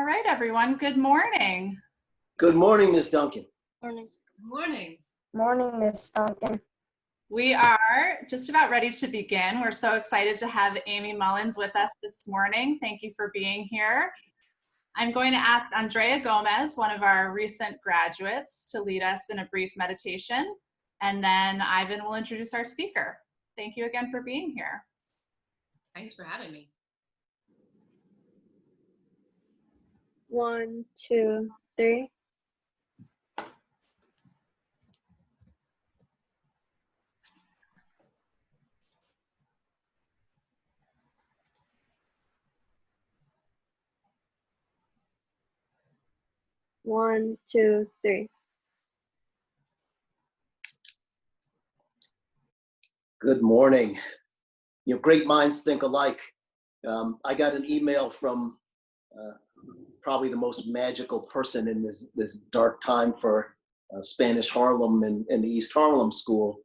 right, everyone. Good morning. Good morning, Ms. Duncan. Morning. Morning. Morning, Miss Duncan. We are just about ready to begin. We're so excited to have Aimée Mullins with us this morning. Thank you for being here. I'm going to ask Andrea Gomez, one of our recent graduates, to lead us in a brief meditation, and then Ivan will introduce our speaker. Thank you again for being here. Thanks for having me. 1, 2, 3. One, two, three. Good morning. Great minds think alike. I got an email from probably the most magical person in this dark time for Spanish Harlem and the East Harlem School.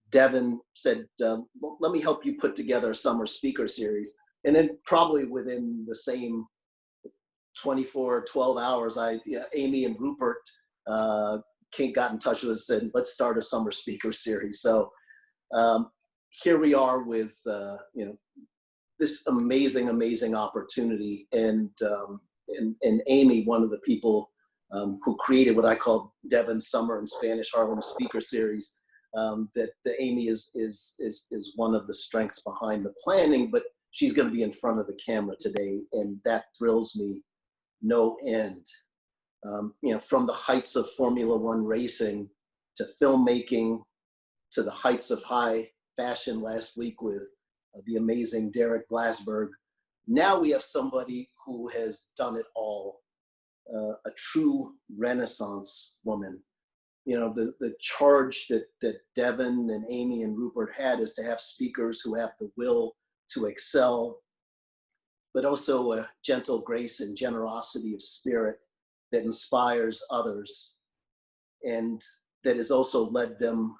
Devin said, let me help you put together a summer speaker series. And then probably within the same 12 hours, Aimée and Rupert got in touch with us and said, let's start a summer speaker series. So here we are with this amazing opportunity, and Aimée, one of the people who created what I call Devin's Summer and Spanish Harlem Speaker Series. That Aimée is one of the strengths behind the planning, but she's going to be in front of the camera today, and that thrills me no end. From the heights of Formula One racing to filmmaking to the heights of high fashion last week with the amazing Derek Blasberg. Now we have somebody who has done it all, a true Renaissance woman. The charge that Devin and Aimée and Rupert had is to have speakers who have the will to excel, but also a gentle grace and generosity of spirit that inspires others, and that has also led them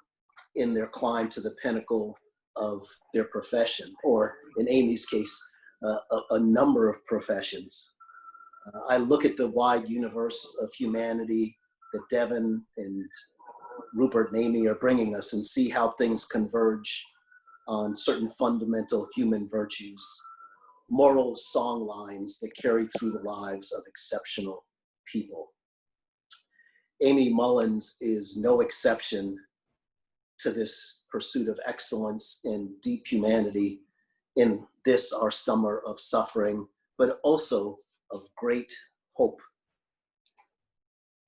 in their climb to the pinnacle of their profession, or in Aimée's case, a number of professions. I look at the wide universe of humanity that Devin and Rupert and Aimée are bringing us and see how things converge on certain fundamental human virtues, moral song lines that carry through the lives of exceptional people. Aimée Mullins is no exception to this pursuit of excellence and deep humanity in this, our summer of suffering, but also of great hope.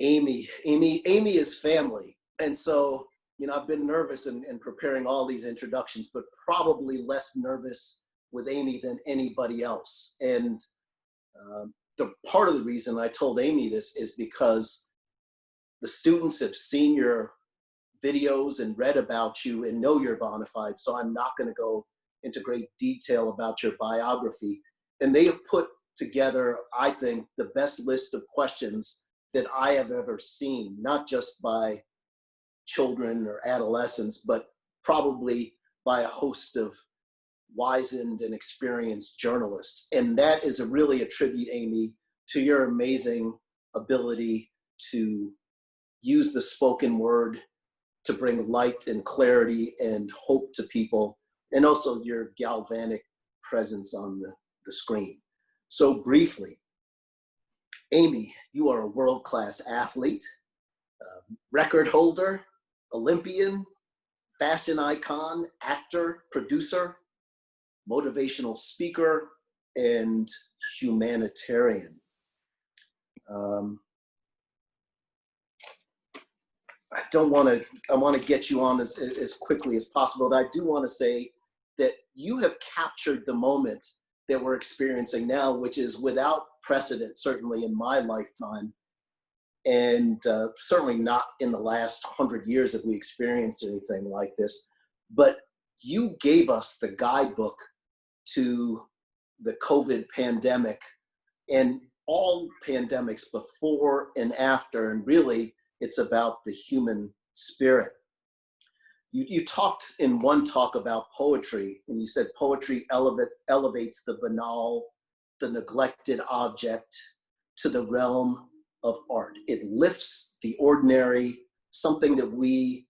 Aimée is family. And so, I've been nervous in preparing all these introductions, but probably less nervous with Aimée than anybody else. And the part of the reason I told Aimée this is because the students have seen your videos and read about you and know you're bona fide, so I'm not going to go into great detail about your biography. And they have put together, I think, the best list of questions that I have ever seen, not just by children or adolescents, but probably by a host of wizened and experienced journalists. And that is really a tribute, Aimée, to your amazing ability to use the spoken word to bring light and clarity and hope to people, and also your galvanic presence on the screen. So briefly, Aimée, you are a world-class athlete, record holder, Olympian, fashion icon, actor, producer, motivational speaker, and humanitarian. I want to get you on as quickly as possible, but I do want to say that you have captured the moment that we're experiencing now, which is without precedent, certainly in my lifetime, and certainly not in the last 100 years have we experienced anything like this. But you gave us the guidebook to the COVID pandemic and all pandemics before and after, and really it's about the human spirit. You talked in one talk about poetry, and you said poetry elevates the banal the neglected object to the realm of art. It lifts the ordinary, something that we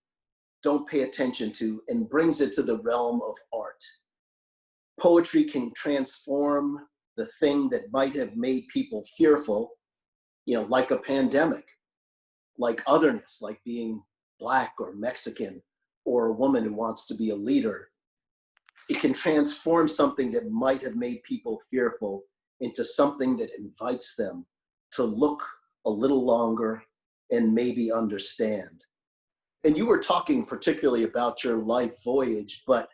don't pay attention to, and brings it to the realm of art. Poetry can transform the thing that might have made people fearful, like a pandemic, like otherness, like being Black or Mexican, or a woman who wants to be a leader. It can transform something that might have made people fearful into something that invites them to look a little longer and maybe understand. And you were talking particularly about your life voyage, but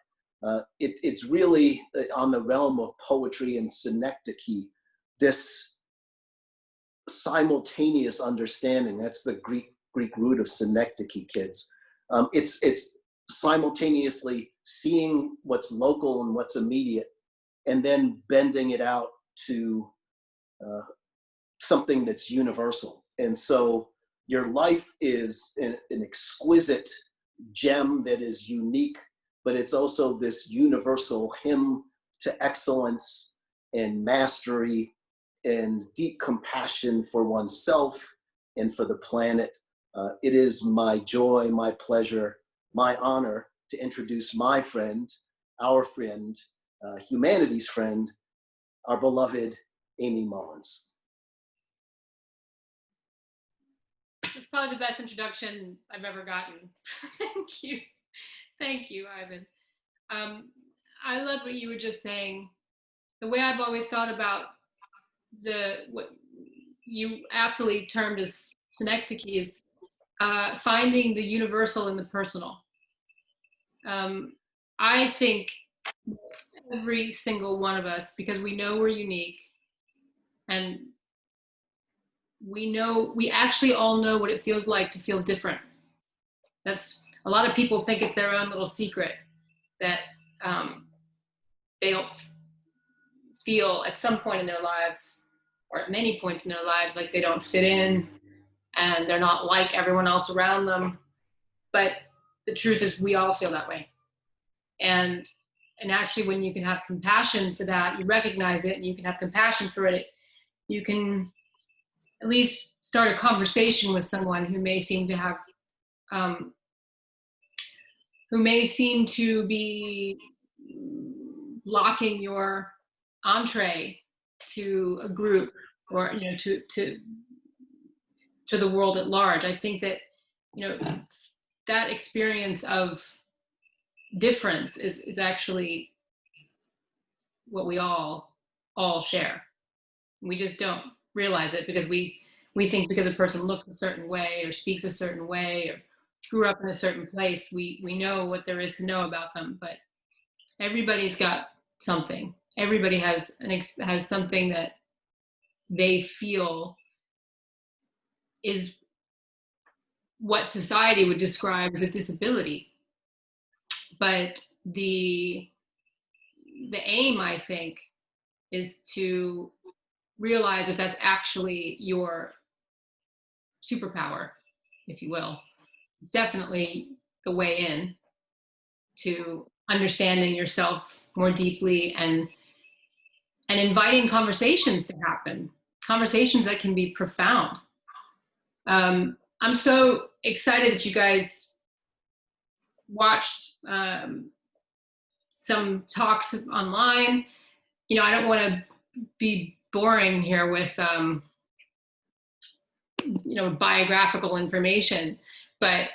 it's really on the realm of poetry and synecdoche, this simultaneous understanding. That's the Greek root of synecdoche, kids. It's simultaneously seeing what's local and what's immediate, and then bending it out to something that's universal. And so your life is an exquisite gem that is unique, but it's also this universal hymn to excellence and mastery and deep compassion for oneself and for the planet. It is my joy, my pleasure, my honor to introduce my friend, our friend, humanity's friend, our beloved Aimée Mullins. It's probably the best introduction I've ever gotten. Thank you. Thank you, Ivan. I love what you were just saying. The way I've always thought about what you aptly termed as synecdoche is finding the universal in the personal. I think every single one of us, because we know we're unique, and we actually all know what it feels like to feel different. That's a lot of people think it's their own little secret that they don't feel at some point in their lives, or at many points in their lives, like they don't fit in and they're not like everyone else around them. But the truth is we all feel that way. And actually, when you can have compassion for that, you recognize it and you can have compassion for it, you can at least start a conversation with someone who may seem to have, who may seem to be blocking your entree to a group, or to the world at large. I think that that experience of difference is actually what we all share. We just don't realize it because we think because a person looks a certain way or speaks a certain way or grew up in a certain place, we know what there is to know about them. But everybody's got something. Everybody has something that they feel is what society would describe as a disability. But the aim, I think, is to realize that that's actually your superpower, if you will. Definitely the way in to understanding yourself more deeply and inviting conversations to happen, conversations that can be profound. I'm so excited that you guys watched some talks online. I don't want to be boring here with biographical information, but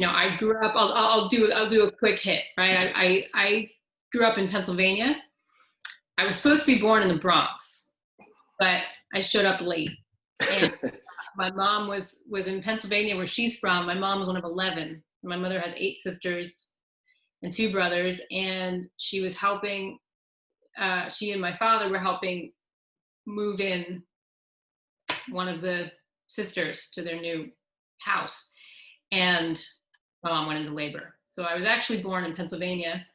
I grew up. I'll do a quick hit, right? I grew up in Pennsylvania. I was supposed to be born in the Bronx, but I showed up late. And my mom was in Pennsylvania, where she's from. My mom's one of 11. My mother has 8 sisters and 2 brothers, and she was helping. She and my father were helping move in one of the sisters to their new house, and my mom went into labor. So I was actually born in Pennsylvania,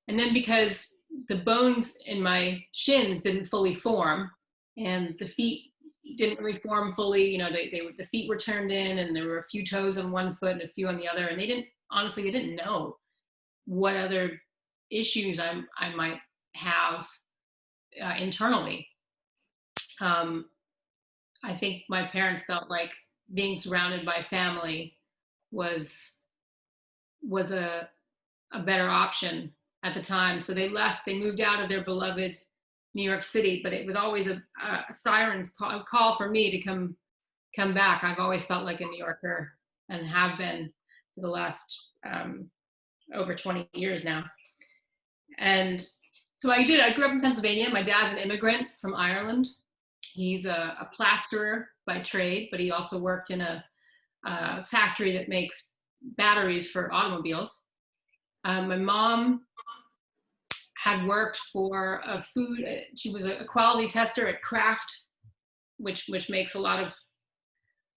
and then because the bones in my shins didn't fully form, and the feet didn't really form fully, the feet were turned in, and there were a few toes on one foot and a few on the other, and they didn't know what other issues I might have internally. I think my parents felt like being surrounded by family was a better option at the time. So they left, they moved out of their beloved New York City, but it was always a siren's call for me to come back. I've always felt like a New Yorker and have been for the last over 20 years now. And so I grew up in Pennsylvania. My dad's an immigrant from Ireland. He's a plasterer by trade, but he also worked in a factory that makes batteries for automobiles. My mom had worked for she was a quality tester at Kraft, which makes a lot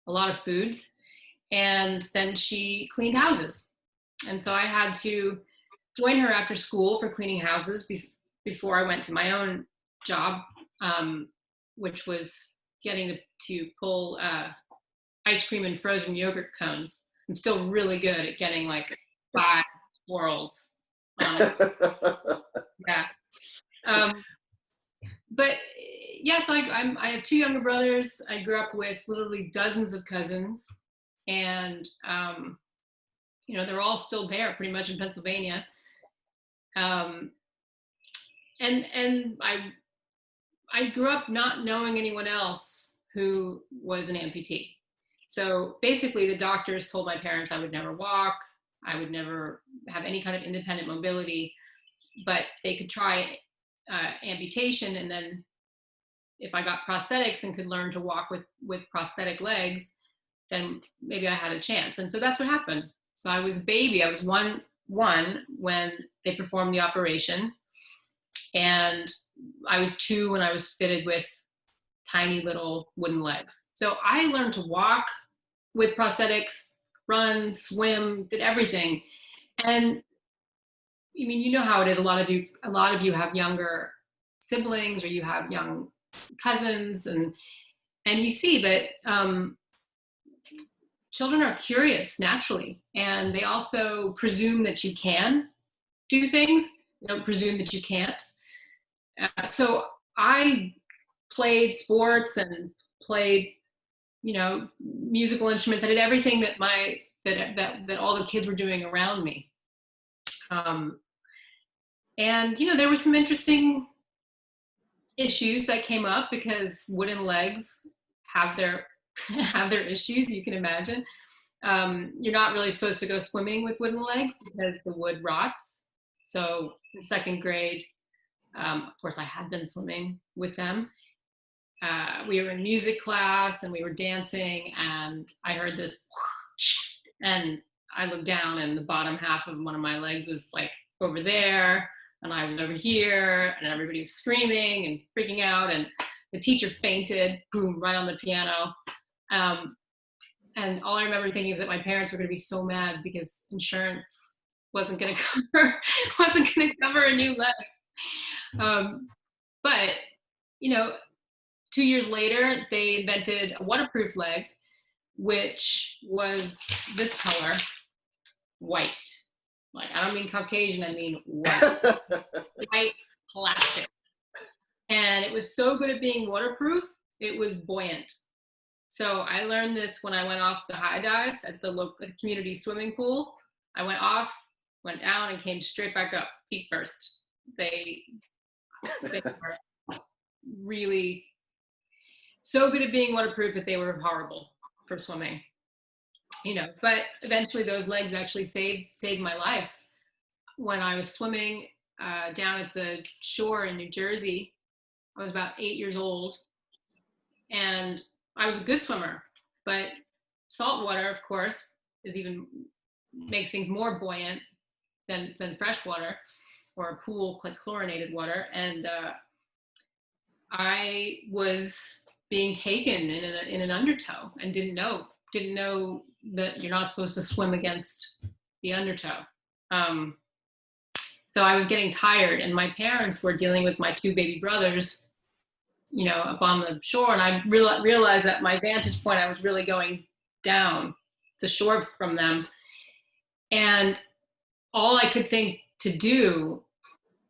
of foods. And then she cleaned houses. And so I had to join her after school for cleaning houses before I went to my own job, which was getting to pull ice cream and frozen yogurt cones. I'm still really good at getting like 5 swirls on it. Yeah. But yeah, so I have 2 younger brothers. I grew up with literally dozens of cousins, and they're all still there pretty much in Pennsylvania. And I grew up not knowing anyone else who was an amputee. So basically the doctors told my parents I would never walk, I would never have any kind of independent mobility, but they could try amputation, and then if I got prosthetics and could learn to walk with prosthetic legs, then maybe I had a chance. And so that's what happened. So I was a baby. I was one when they performed the operation, and I was 2 when I was fitted with tiny little wooden legs. So I learned to walk with prosthetics, run, swim, did everything. And I mean, you know how it is. A lot of you have younger siblings, or you have young cousins, and you see that children are curious naturally, and they also presume that you can do things. They don't presume that you can't. So I played sports and played, musical instruments. I did everything that that all the kids were doing around me. And there were some interesting issues that came up because wooden legs have their issues, you can imagine. You're not really supposed to go swimming with wooden legs because the wood rots. So in 2nd grade, of course I had been swimming with them. We were in music class and we were dancing, and I heard this and I looked down, and the bottom half of one of my legs was like over there, and I was over here, and everybody was screaming and freaking out, and the teacher fainted, boom, right on the piano. And all I remember thinking was that my parents were going to be so mad because insurance wasn't going to cover a new leg. But 2 years later, they invented a waterproof leg, which was this color, white. Like, I don't mean Caucasian, I mean white. White plastic. And it was so good at being waterproof, it was buoyant. So I learned this when I went off the high dive at the local community swimming pool. I went off, went down, and came straight back up, feet first. They were really so good at being waterproof that they were horrible for swimming. But eventually those legs actually saved my life. When I was swimming down at the shore in New Jersey, I was about 8 years old, and I was a good swimmer, but salt water, of course, makes things more buoyant than fresh water or a pool, like chlorinated water. And I was being taken in an undertow and didn't know that you're not supposed to swim against the undertow. So I was getting tired, and my parents were dealing with my 2 baby brothers, up on the shore, and I realized that my vantage point, I was really going down the shore from them. And all I could think to do,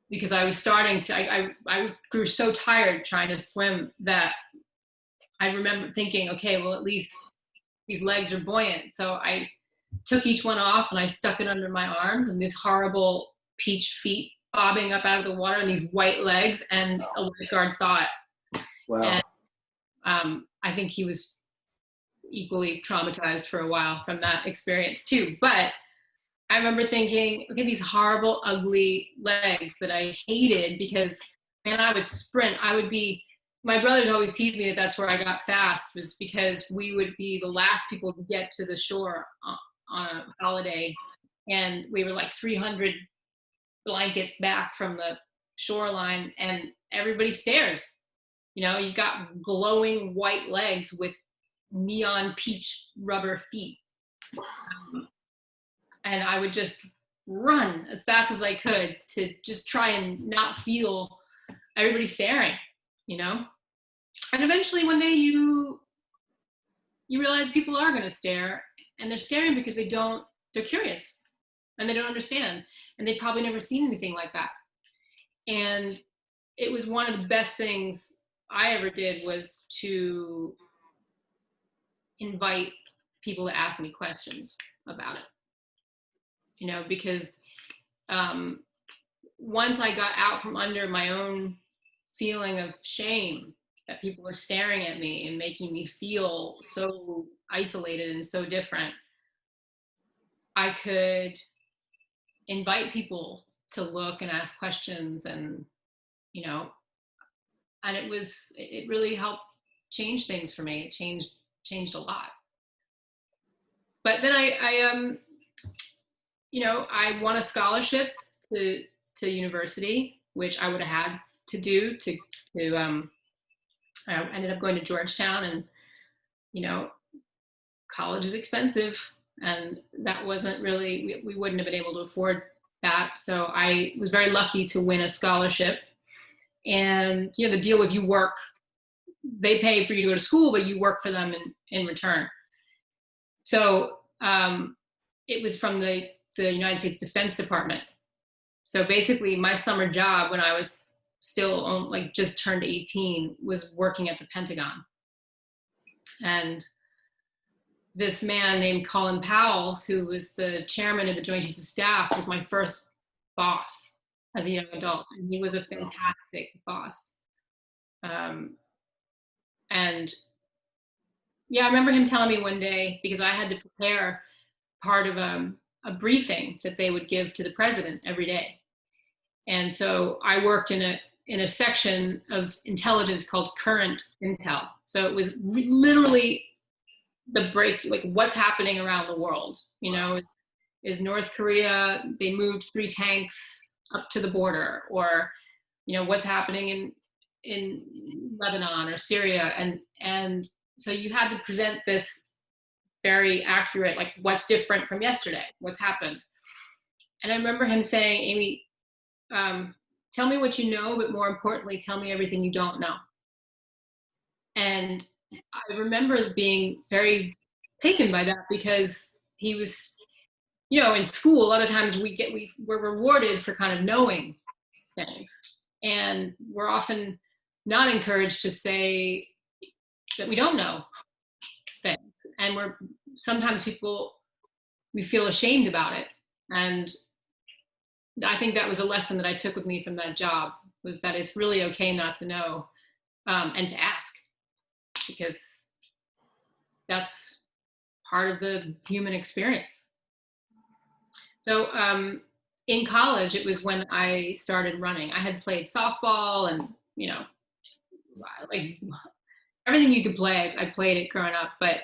because I was starting to, I grew so tired trying to swim that I remember thinking, okay, well, at least these legs are buoyant. So I took each one off and I stuck it under my arms, and these horrible peach feet bobbing up out of the water and these white legs, and a lifeguard saw it. Wow. And I think he was equally traumatized for a while from that experience too. But I remember thinking, okay, these horrible, ugly legs that I hated because, man, I would sprint. My brothers always teased me that that's where I got fast, was because we would be the last people to get to the shore on a holiday. And we were like 300 blankets back from the shoreline, and everybody stares. You got glowing white legs with neon peach rubber feet. And I would just run as fast as I could to just try and not feel everybody staring, And eventually one day you realize people are going to stare, and they're staring because they're curious and they don't understand, and they've probably never seen anything like that. And it was one of the best things I ever did, was to invite people to ask me questions about it. Because once I got out from under my own feeling of shame that people were staring at me and making me feel so isolated and so different, I could invite people to look and ask questions, and and it really helped change things for me. It changed a lot. But then I won a scholarship to university, which I would have had to do I ended up going to Georgetown, and college is expensive, and that wasn't really, we wouldn't have been able to afford that. So I was very lucky to win a scholarship. And the deal was, you work, they pay for you to go to school, but you work for them in return. So it was from the United States Defense Department. So basically my summer job when I was still just turned 18 was working at the Pentagon. And this man named Colin Powell, who was the chairman of the Joint Chiefs of Staff, was my first boss as a young adult. And he was a fantastic boss. And yeah, I remember him telling me one day, because I had to prepare part of a briefing that they would give to the president every day. And so I worked in a section of intelligence called current intel. So it was literally the break, like what's happening around the world. Is North Korea, they moved 3 tanks up to the border, or what's happening in Lebanon or Syria, and so you had to present this very accurate, like what's different from yesterday, what's happened. And I remember him saying, Aimée, tell me what you know, but more importantly, tell me everything you don't know. And I remember being very taken by that, because he was, in school, a lot of times we're rewarded for kind of knowing things, and we're often not encouraged to say that we don't know things. And sometimes we feel ashamed about it. And I think that was a lesson that I took with me from that job, was that it's really okay not to know, and to ask, because that's part of the human experience. So in college, it was when I started running. I had played softball and, like everything you could play, I played it growing up. But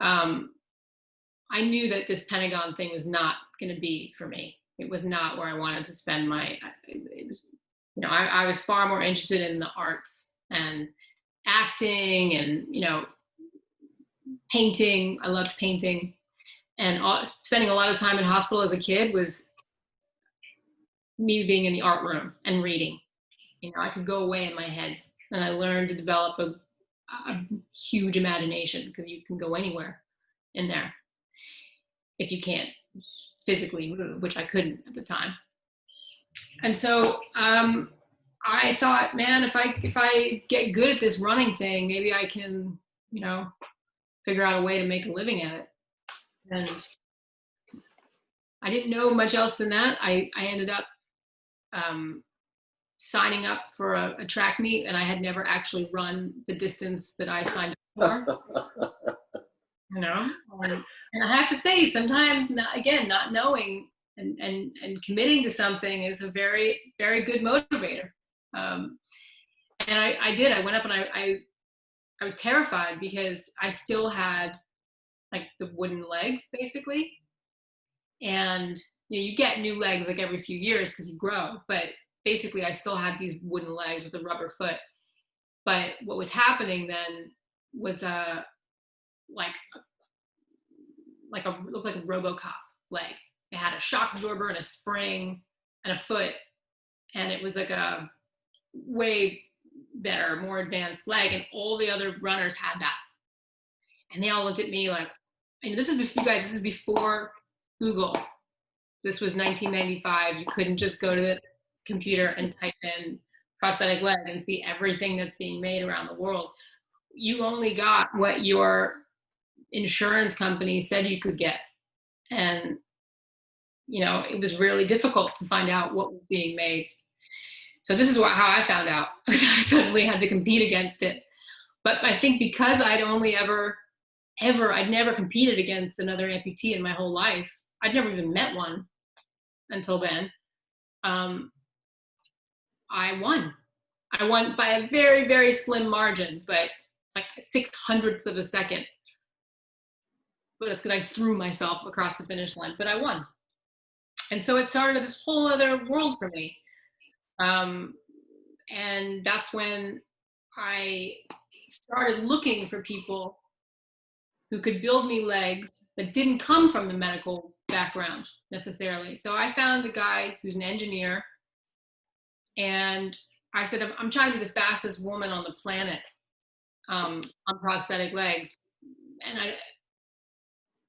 I knew that this Pentagon thing was not going to be for me. It was not where I wanted to spend it was, I was far more interested in the arts and acting and, painting. I loved painting. And spending a lot of time in hospital as a kid was me being in the art room and reading. I could go away in my head, and I learned to develop a huge imagination, because you can go anywhere in there if you can't physically move, which I couldn't at the time. And so I thought, man, if I get good at this running thing, maybe I can, figure out a way to make a living at it. And I didn't know much else than that. I ended up signing up for a track meet, and I had never actually run the distance that I signed up for. And I have to say, sometimes, not knowing and committing to something is a very, very good motivator. And I did. I went up and I was terrified because I still had like the wooden legs, basically. And you get new legs like every few years because you grow, but basically I still had these wooden legs with a rubber foot. But what was happening then was looked like a RoboCop leg. It had a shock absorber and a spring and a foot, and it was like a way better, more advanced leg, and all the other runners had that. And they all looked at me like, this is before Google. This was 1995. You couldn't just go to the computer and type in prosthetic leg and see everything that's being made around the world. You only got what your insurance company said you could get. And, it was really difficult to find out what was being made. So this is how I found out. I suddenly had to compete against it. But I think because I'd only I'd never competed against another amputee in my whole life. I'd never even met one until then. I won. I won by a very, very slim margin, but like 0.06 of a second. But that's because I threw myself across the finish line, but I won. And so it started this whole other world for me. And that's when I started looking for people who could build me legs that didn't come from the medical background necessarily. So I found a guy who's an engineer, and I said, I'm trying to be the fastest woman on the planet on prosthetic legs. And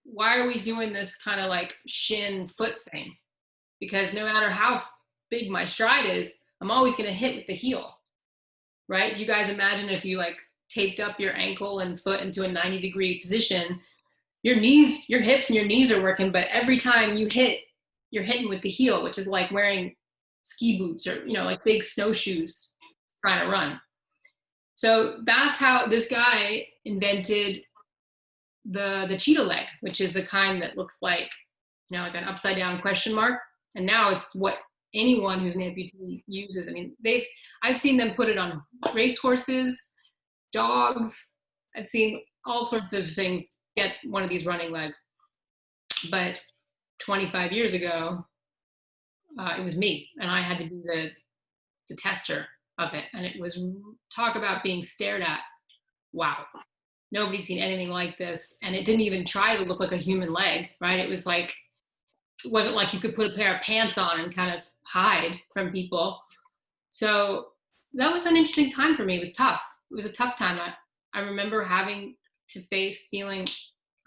why are we doing this kind of like shin foot thing? Because no matter how big my stride is, I'm always going to hit with the heel, right? You guys imagine if you like taped up your ankle and foot into a 90-degree position, your hips and your knees are working, but every time you hit, you're hitting with the heel, which is like wearing ski boots or, like big snowshoes trying to run. So that's how this guy invented the cheetah leg, which is the kind that looks like, like an upside down question mark. And now it's what anyone who's an amputee uses. I mean, I've seen them put it on racehorses, dogs. I've seen all sorts of things get one of these running legs. But 25 years ago, it was me, and I had to be the tester of it. And it was, talk about being stared at. Wow. Nobody'd seen anything like this. And it didn't even try to look like a human leg, right? It wasn't like you could put a pair of pants on and kind of hide from people. So that was an interesting time for me. It was tough. It was a tough time. I remember having to face feeling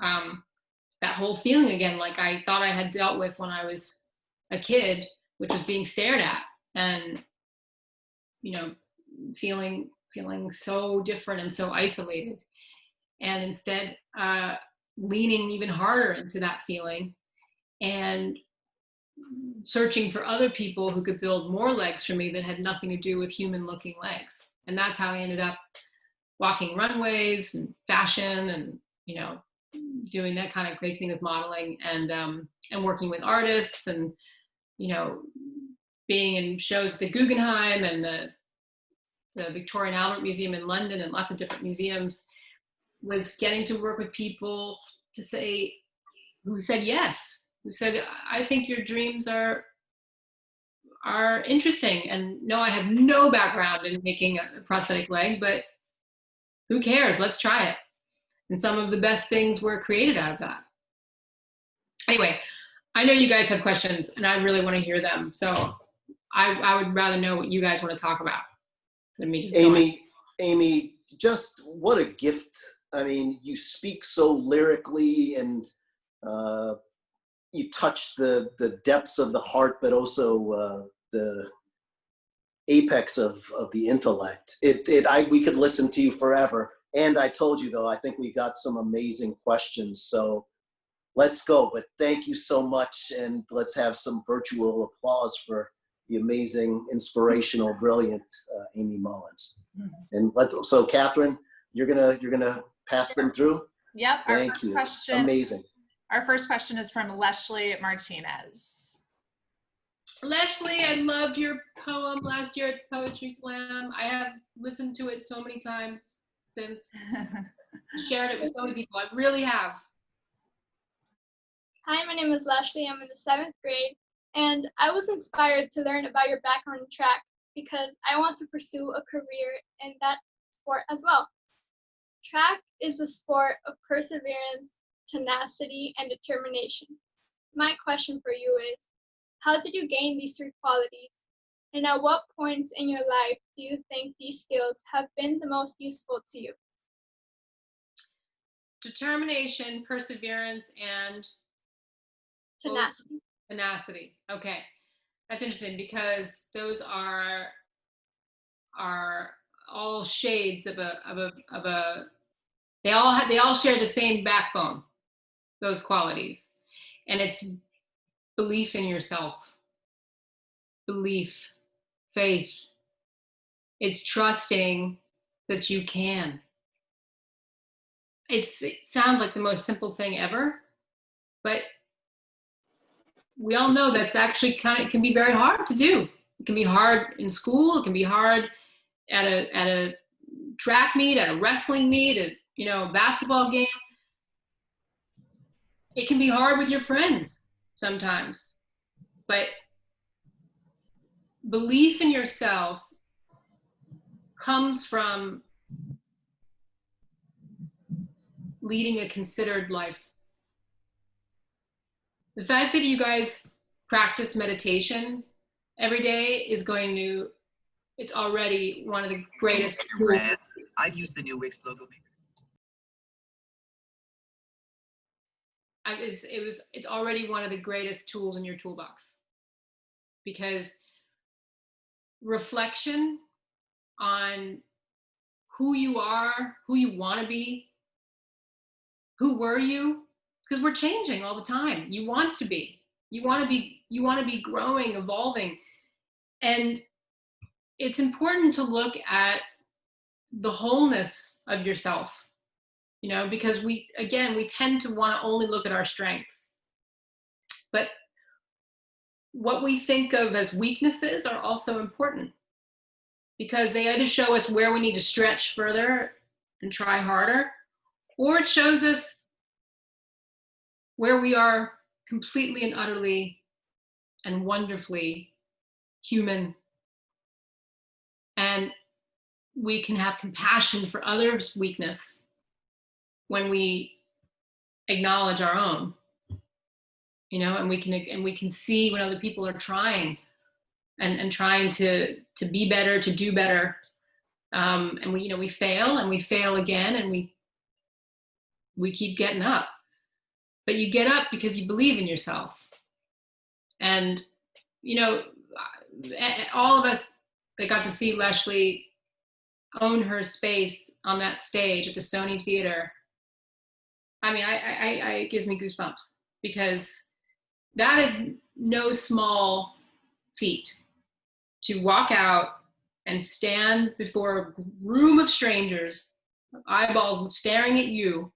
that whole feeling again, like I thought I had dealt with when I was a kid, which was being stared at and, feeling so different and so isolated. And instead, leaning even harder into that feeling and searching for other people who could build more legs for me that had nothing to do with human looking legs. And that's how I ended up walking runways and fashion and, doing that kind of crazy thing with modeling and working with artists and, being in shows at the Guggenheim and the Victoria and Albert Museum in London and lots of different museums, was getting to work with people who said yes, who said, I think your dreams are interesting. And no, I have no background in making a prosthetic leg, but who cares? Let's try it. And some of the best things were created out of that. Anyway, I know you guys have questions and I really want to hear them. So I would rather know what you guys want to talk about than me just Aimée, just what a gift. I mean, you speak so lyrically and you touch the depths of the heart, but also the apex of the intellect. We could listen to you forever. And I told you, though, I think we got some amazing questions. So let's go. But thank you so much. And let's have some virtual applause for the amazing, inspirational, brilliant Aimée Mullins. And so Catherine, you're gonna pass them through? Yep. Thank you. Question, amazing. Our first question is from Leslie Martinez. Leslie, I loved your poem last year at the Poetry Slam. I have listened to it so many times since. Shared it with so many people. I really have. Hi, my name is Leslie. I'm in the 7th grade, and I was inspired to learn about your background in track because I want to pursue a career in that sport as well. Track is a sport of perseverance, tenacity, and determination. My question for you is, how did you gain these 3 qualities? And at what points in your life do you think these skills have been the most useful to you? Determination, perseverance, and Tenacity. Tenacity. Okay, that's interesting because those are all shades of a. They all share the same backbone. Those qualities, and it's belief in yourself, belief, faith. It's trusting that you can. It sounds like the most simple thing ever, but we all know that's actually it can be very hard to do. It can be hard in school. It can be hard at a track meet, at a wrestling meet, at a basketball game. It can be hard with your friends sometimes, but belief in yourself comes from leading a considered life. The fact that you guys practice meditation every day it's already one of the greatest tools. I've used the new Wix logo maker. It's already one of the greatest tools in your toolbox, because reflection on who you are, who you want to be, who were you, because we're changing all the time. You want to be growing, evolving, and it's important to look at the wholeness of yourself, because we tend to want to only look at our strengths, but what we think of as weaknesses are also important, because they either show us where we need to stretch further and try harder, or it shows us where we are completely and utterly and wonderfully human. And we can have compassion for others' weakness when we acknowledge our own, and we can see when other people are trying and trying to be better, to do better. And we fail and we fail again, and we keep getting up. But you get up because you believe in yourself. And, all of us that got to see Leslie own her space on that stage at the Sony Theater, it gives me goosebumps, because that is no small feat, to walk out and stand before a room of strangers, eyeballs staring at you,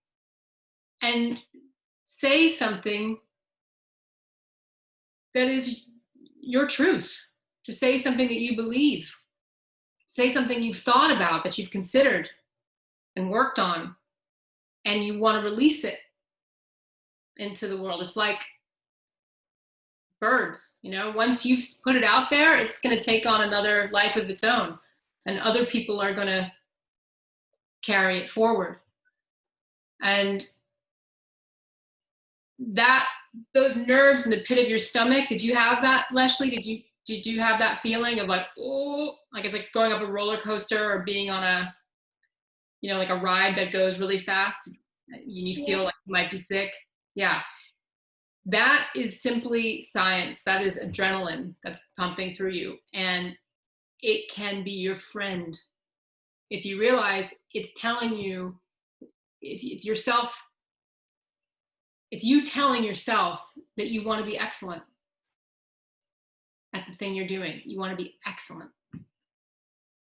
and say something that is your truth, to say something that you believe, say something you've thought about, that you've considered and worked on, and you want to release it into the world. It's like birds, once you've put it out there, it's going to take on another life of its own, and other people are going to carry it forward. And those nerves in the pit of your stomach, did you have that, Leslie? Did you have that feeling of like, oh, like it's like going up a roller coaster or being on a, like a ride that goes really fast? You feel like you might be sick. Yeah. That is simply science. That is adrenaline that's pumping through you. And it can be your friend. If you realize it's telling you, it's yourself, it's you telling yourself that you want to be excellent at the thing you're doing. You want to be excellent.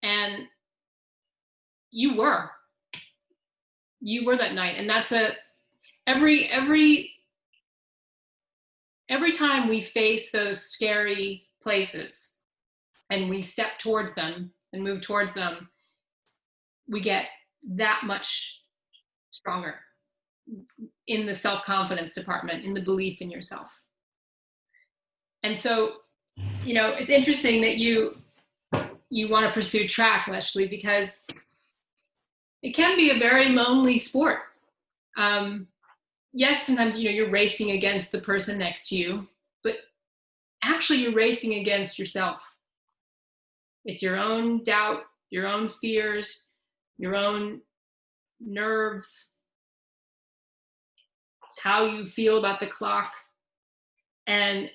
And you were that night. And that's every time we face those scary places and we step towards them and move towards them, we get that much stronger in the self-confidence department, in the belief in yourself. And so, you know, it's interesting that you want to pursue track, Leslie, because it can be a very lonely sport. Yes, sometimes, you know, you're racing against the person next to you, but actually you're racing against yourself. It's your own doubt, your own fears, your own nerves, how you feel about the clock. And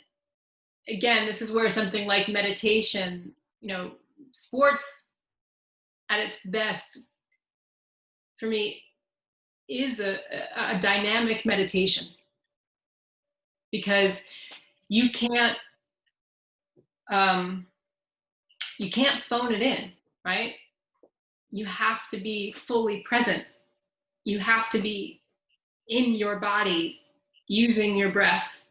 again, this is where something like meditation, you know, sports at its best for me is a dynamic meditation, because you can't phone it in, right? You have to be fully present. You have to be in your body, using your breath,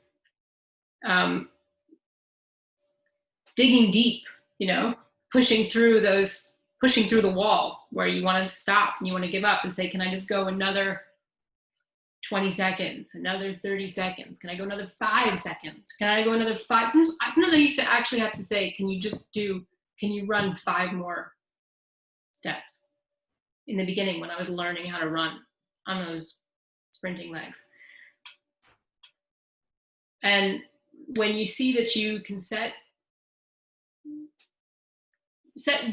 digging deep, you know, pushing through the wall where you want to stop and you want to give up and say, can I just go another 20 seconds, another 30 seconds? Can I go another 5 seconds? Can I go another 5? Sometimes I used to actually have to say, can you run 5 more steps? In the beginning, when I was learning how to run on those sprinting legs. And when you see that you can set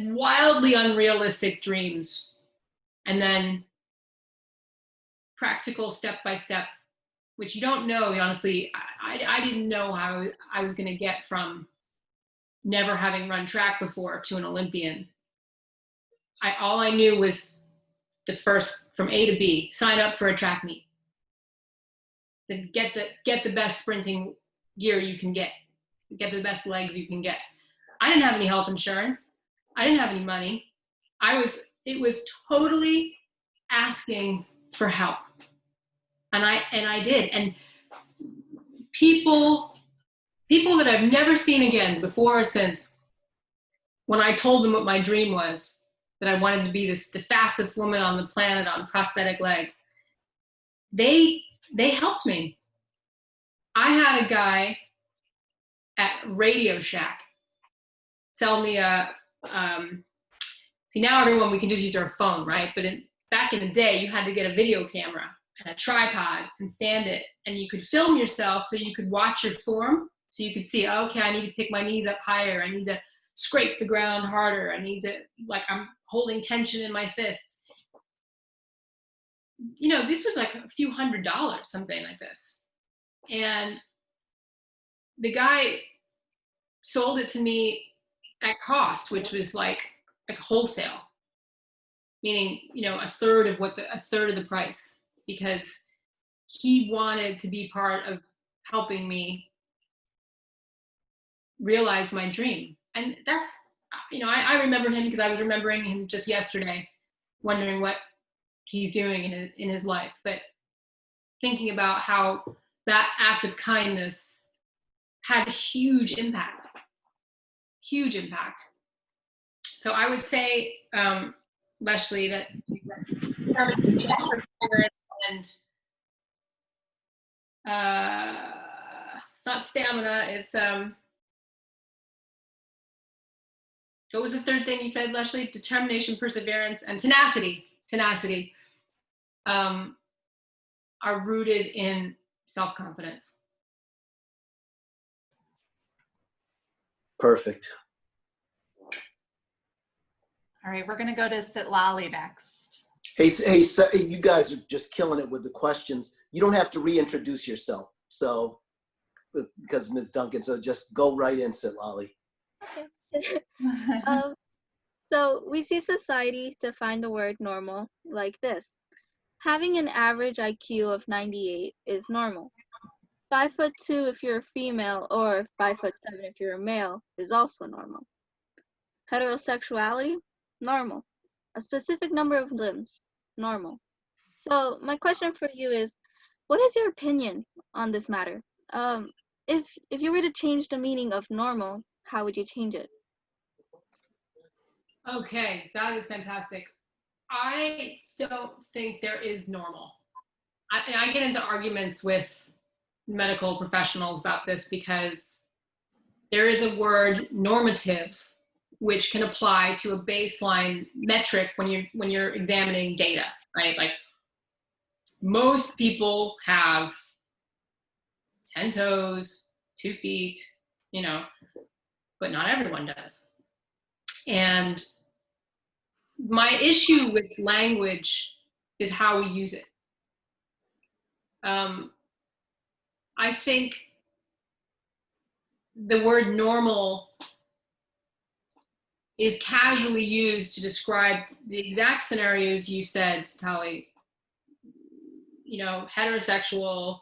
wildly unrealistic dreams, and then practical step by step, which you don't know, honestly, I didn't know how I was going to get from never having run track before to an Olympian. All I knew was the first, from A to B, sign up for a track meet. Then get the best sprinting gear you can get the best legs you can get. I didn't have any health insurance. I didn't have any money. It was totally asking for help. And I did. And people that I've never seen again, before or since, when I told them what my dream was, that I wanted to be the fastest woman on the planet on prosthetic legs, they helped me. I had a guy at Radio Shack tell me see, now everyone, we can just use our phone, right? But back in the day, you had to get a video camera and a tripod and stand it, and you could film yourself so you could watch your form, so you could see, okay, I need to pick my knees up higher, I need to scrape the ground harder, I need to, like, I'm holding tension in my fists. You know, this was like a few $100s, something like this. And the guy sold it to me at cost, which was like wholesale, meaning, you know, a third of the price, because he wanted to be part of helping me realize my dream. And that's, you know, I remember him because I was remembering him just yesterday, wondering what he's doing in his life, but thinking about how that act of kindness had a huge impact. So I would say, Leslie, that and it's not stamina, it's what was the third thing you said, Leslie? Determination, perseverance, and tenacity are rooted in self-confidence. Perfect. All right, we're going to go to Sitlali next. Hey, so you guys are just killing it with the questions. You don't have to reintroduce yourself, so because Ms. Duncan, so just go right in, Sitlali. Okay. So we see society define the word normal like this. Having an average IQ of 98 is normal. 5'2" if you're a female or 5'7" if you're a male is also normal. Heterosexuality, normal. A specific number of limbs, normal. So my question for you is, what is your opinion on this matter? Um, if you were to change the meaning of normal, how would you change it? Okay, that is fantastic. I don't think there is normal. And I get into arguments with medical professionals about this because there is a word normative which can apply to a baseline metric when you're examining data, right? Like most people have 10 toes, 2 feet, you know, but not everyone does. And my issue with language is how we use it. I think the word normal is casually used to describe the exact scenarios you said, Tali. You know, heterosexual,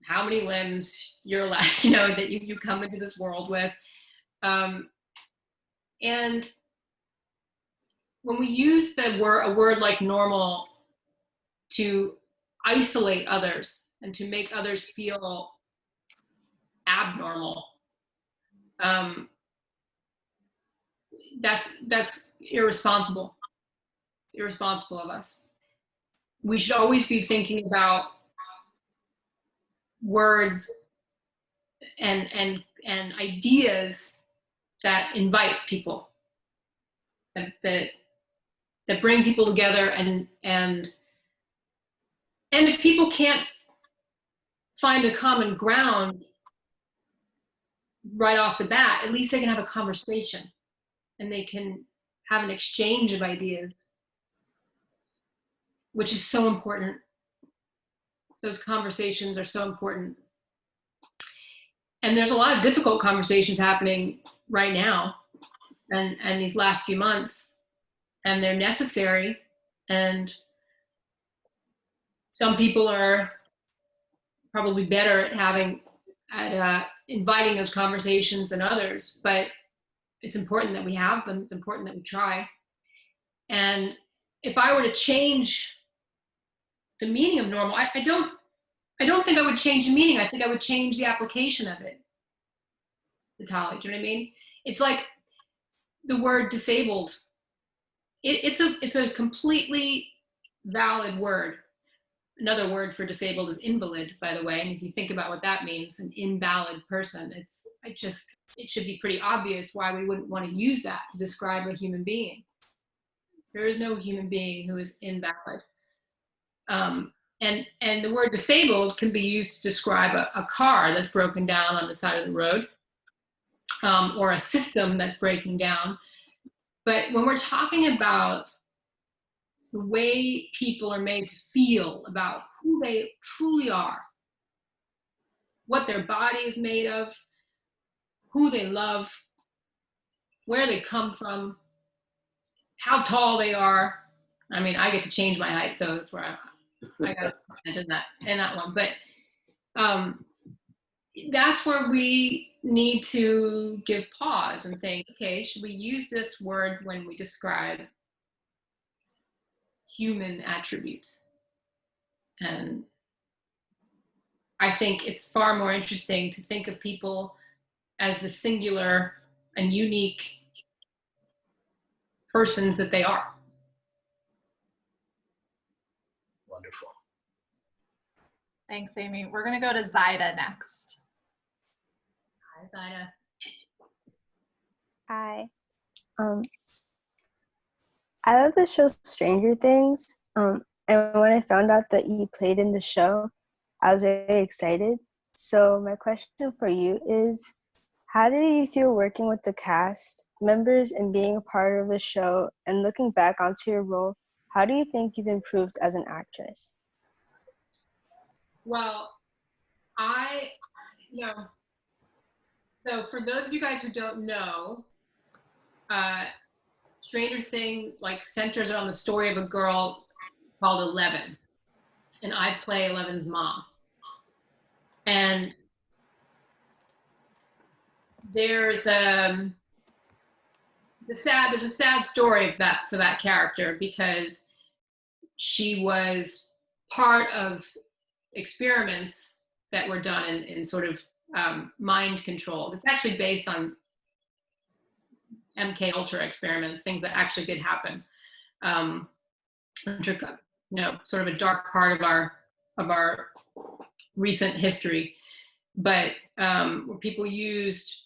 how many limbs you're allowed, you know, that you come into this world with. And when we use a word like normal to isolate others and to make others feel abnormal, that's irresponsible. It's irresponsible of us. We should always be thinking about words and ideas that invite people, that bring people together, and if people can't find a common ground right off the bat, at least they can have a conversation and they can have an exchange of ideas, which is so important. Those conversations are so important. And there's a lot of difficult conversations happening right now and these last few months, and they're necessary. And some people are probably better at inviting those conversations than others, but it's important that we have them. It's important that we try. And if I were to change the meaning of normal, I don't think I would change the meaning. I think I would change the application of it. Tali, do you know what I mean? It's like the word disabled. It's a completely valid word. Another word for disabled is invalid, by the way. And if you think about what that means, an invalid person, it should be pretty obvious why we wouldn't want to use that to describe a human being. There is no human being who is invalid. And the word disabled can be used to describe a car that's broken down on the side of the road, or a system that's breaking down. But when we're talking about the way people are made to feel about who they truly are, what their body is made of, who they love, where they come from, how tall they are. I mean, I get to change my height, so that's where I got in that one. But that's where we need to give pause and think, okay, should we use this word when we describe human attributes? And I think it's far more interesting to think of people as the singular and unique persons that they are. Wonderful. Thanks, Amy. We're going to go to Zaida next. Hi, Zaida. Hi. I love the show Stranger Things. And when I found out that you played in the show, I was very excited. So my question for you is, how did you feel working with the cast members and being a part of the show? And looking back onto your role, how do you think you've improved as an actress? Well, so for those of you guys who don't know, Stranger Things like centers on the story of a girl called Eleven, and I play Eleven's mom. And there's a sad story of that for that character, because she was part of experiments that were done in sort of mind control. It's actually based on MK Ultra experiments, things that actually did happen. Sort of a dark part of our recent history, but where people used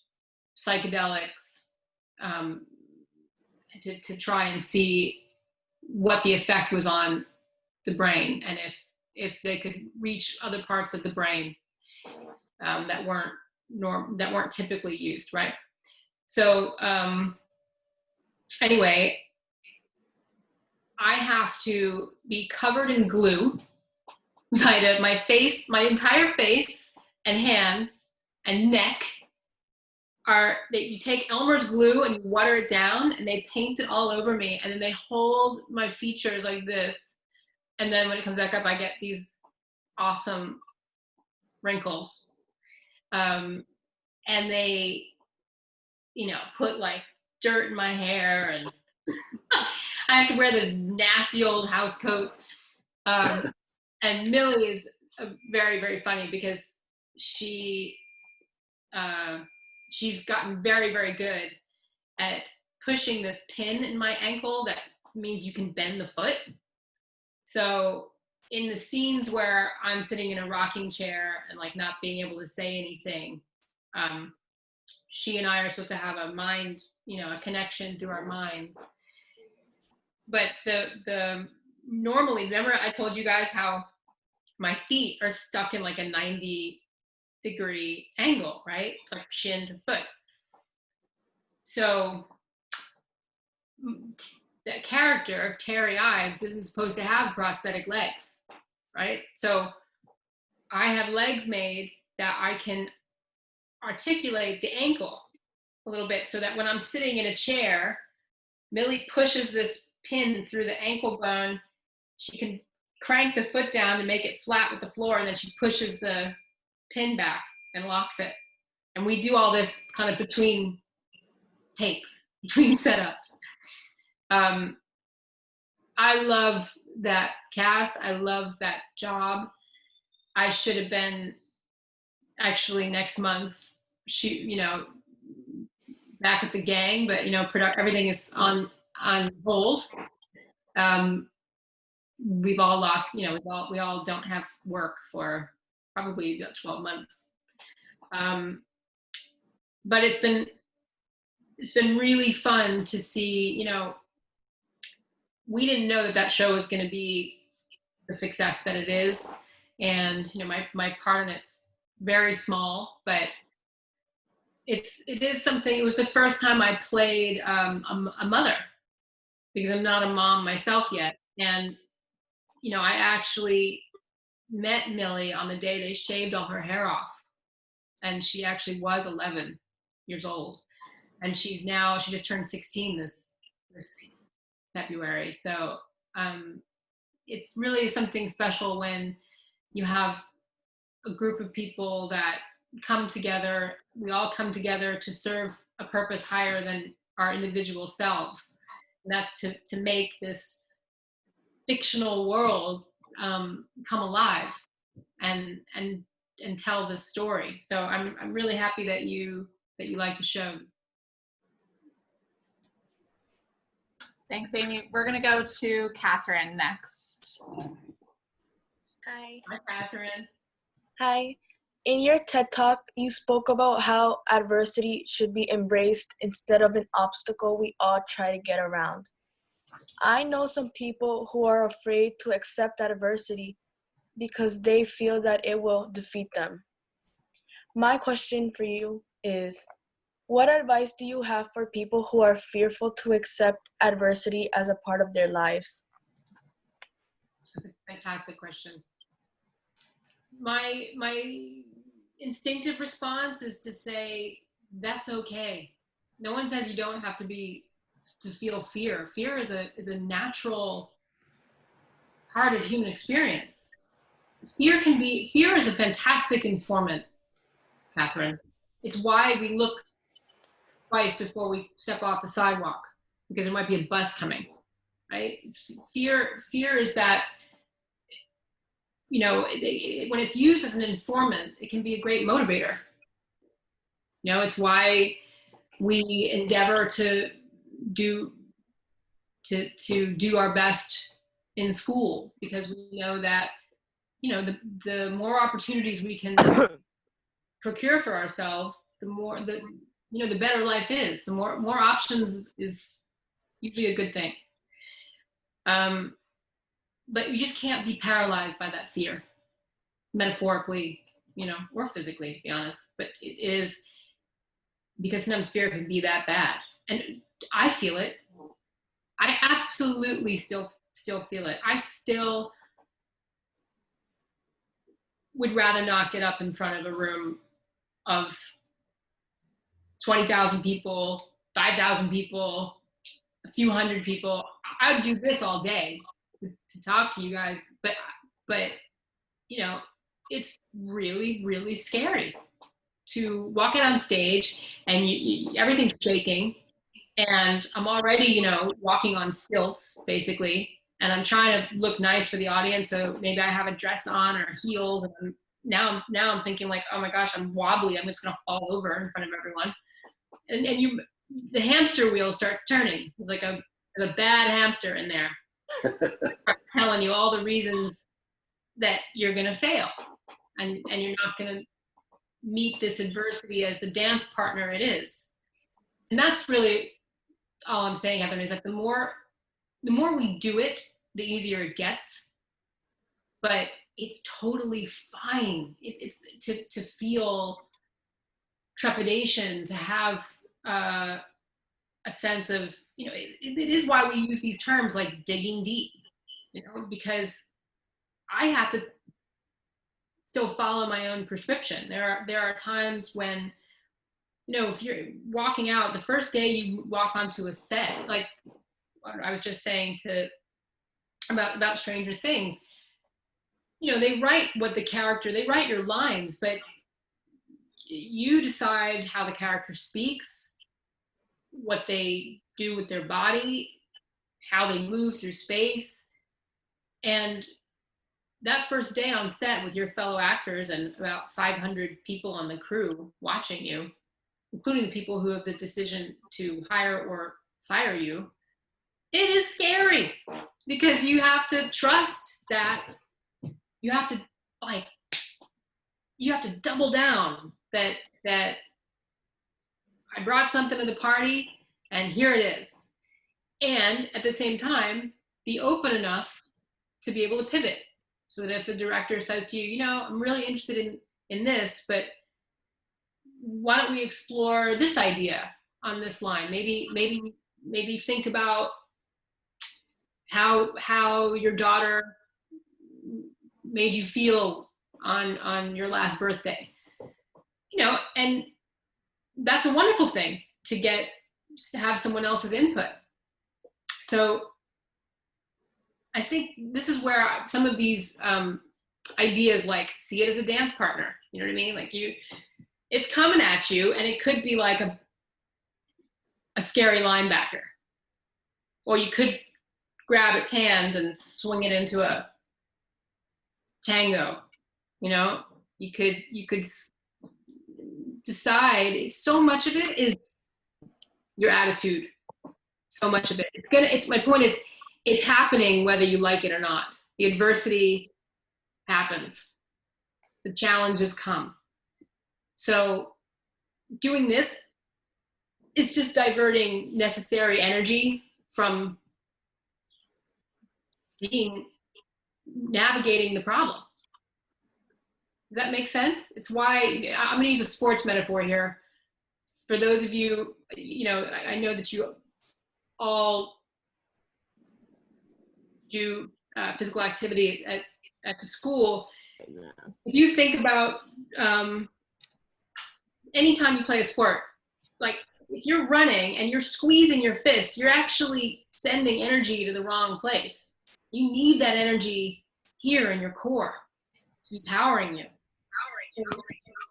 psychedelics to try and see what the effect was on the brain, and if they could reach other parts of the brain that weren't typically used, right? So anyway, I have to be covered in glue. My face, my entire face and hands and neck are that you take Elmer's glue and you water it down, and they paint it all over me, and then they hold my features like this, and then when it comes back up, I get these awesome wrinkles, and they, put like dirt in my hair, and I have to wear this nasty old house coat. And Millie is very, very funny because she's gotten very, very good at pushing this pin in my ankle that means you can bend the foot. So in the scenes where I'm sitting in a rocking chair and like not being able to say anything, she and I are supposed to have a mind, a connection through our minds. But the normally, remember I told you guys how my feet are stuck in like a 90-degree angle, right? It's like shin to foot. So the character of Terry Ives isn't supposed to have prosthetic legs, right? So I have legs made that I can articulate the ankle a little bit, so that when I'm sitting in a chair, Millie pushes this pin through the ankle bone. She can crank the foot down to make it flat with the floor, and then she pushes the pin back and locks it. And we do all this kind of between takes, between setups. I love that cast. I love that job. I should have been actually next month back at the gang, but everything is on hold. We've all lost, we all don't have work for probably 12 months. But it's been really fun to see, we didn't know that show was going to be the success that it is. And, my part in it's very small, but it is something. It was the first time I played a mother, because I'm not a mom myself yet. And, I actually met Millie on the day they shaved all her hair off. And she actually was 11 years old. And she just turned 16 this February. So it's really something special when you have a group of people that come together. We all come together to serve a purpose higher than our individual selves. And that's to make this fictional world come alive and tell this story. So I'm really happy that you like the show. Thanks, Amy. We're going to go to Catherine next. Hi. Hi, Catherine. Hi. In your TED Talk, you spoke about how adversity should be embraced instead of an obstacle we all try to get around. I know some people who are afraid to accept adversity because they feel that it will defeat them. My question for you is, what advice do you have for people who are fearful to accept adversity as a part of their lives? That's a fantastic question. My instinctive response is to say, that's okay. No one says you don't have to be to feel fear. Fear is a natural part of human experience. Fear is a fantastic informant, Catherine. It's why we look twice before we step off the sidewalk, because there might be a bus coming, right? Fear is that, you know, when it's used as an informant, it can be a great motivator. You know, it's why we endeavor to do our best in school, because we know that, you know, the more opportunities we can procure for ourselves, the better life is. The more options is usually a good thing. But you just can't be paralyzed by that fear, metaphorically, you know, or physically, to be honest. But it is, because sometimes fear can be that bad. And I feel it. I absolutely still feel it. I still would rather not get up in front of a room of 20,000 people, 5,000 people, a few hundred people. I would do this all day to talk to you guys, but you know, it's really, really scary to walk out on stage and everything's shaking, and I'm already, you know, walking on stilts basically, and I'm trying to look nice for the audience, so maybe I have a dress on or heels, and now I'm thinking like, oh my gosh, I'm wobbly, I'm just gonna fall over in front of everyone, and the hamster wheel starts turning. There's like a bad hamster in there telling you all the reasons that you're gonna fail, and you're not gonna meet this adversity as the dance partner it is. And that's really all I'm saying, Heather, is that the more we do it, the easier it gets. But it's totally fine. It's to feel trepidation, to have a sense of, you know, it is why we use these terms like digging deep, you know, because I have to still follow my own prescription. There are times when, you know, if you're walking out, the first day you walk onto a set, like I was just saying about Stranger Things, you know, they write your lines, but you decide how the character speaks, what they do with their body, how they move through space. And that first day on set with your fellow actors and about 500 people on the crew watching you, including the people who have the decision to hire or fire you, it is scary, because you have to trust that you have to double down that I brought something to the party and here it is. And at the same time, be open enough to be able to pivot, so that if the director says to you, you know, I'm really interested in this, but why don't we explore this idea on this line? Maybe think about how your daughter made you feel on your last birthday, you know, and that's a wonderful thing to have someone else's input. So I think this is where some of these ideas, like see it as a dance partner, you know what I mean? Like it's coming at you, and it could be like a scary linebacker, or you could grab its hands and swing it into a tango, you know? You could decide. So much of it is your attitude. So much of it. My point is, it's happening whether you like it or not. The adversity happens. The challenges come. So doing this is just diverting necessary energy from navigating the problem. Does that make sense? It's why I'm going to use a sports metaphor here. For those of you, you know, I know that you all do physical activity at the school. If you think about anytime you play a sport, like if you're running and you're squeezing your fists, you're actually sending energy to the wrong place. You need that energy here in your core to be powering you.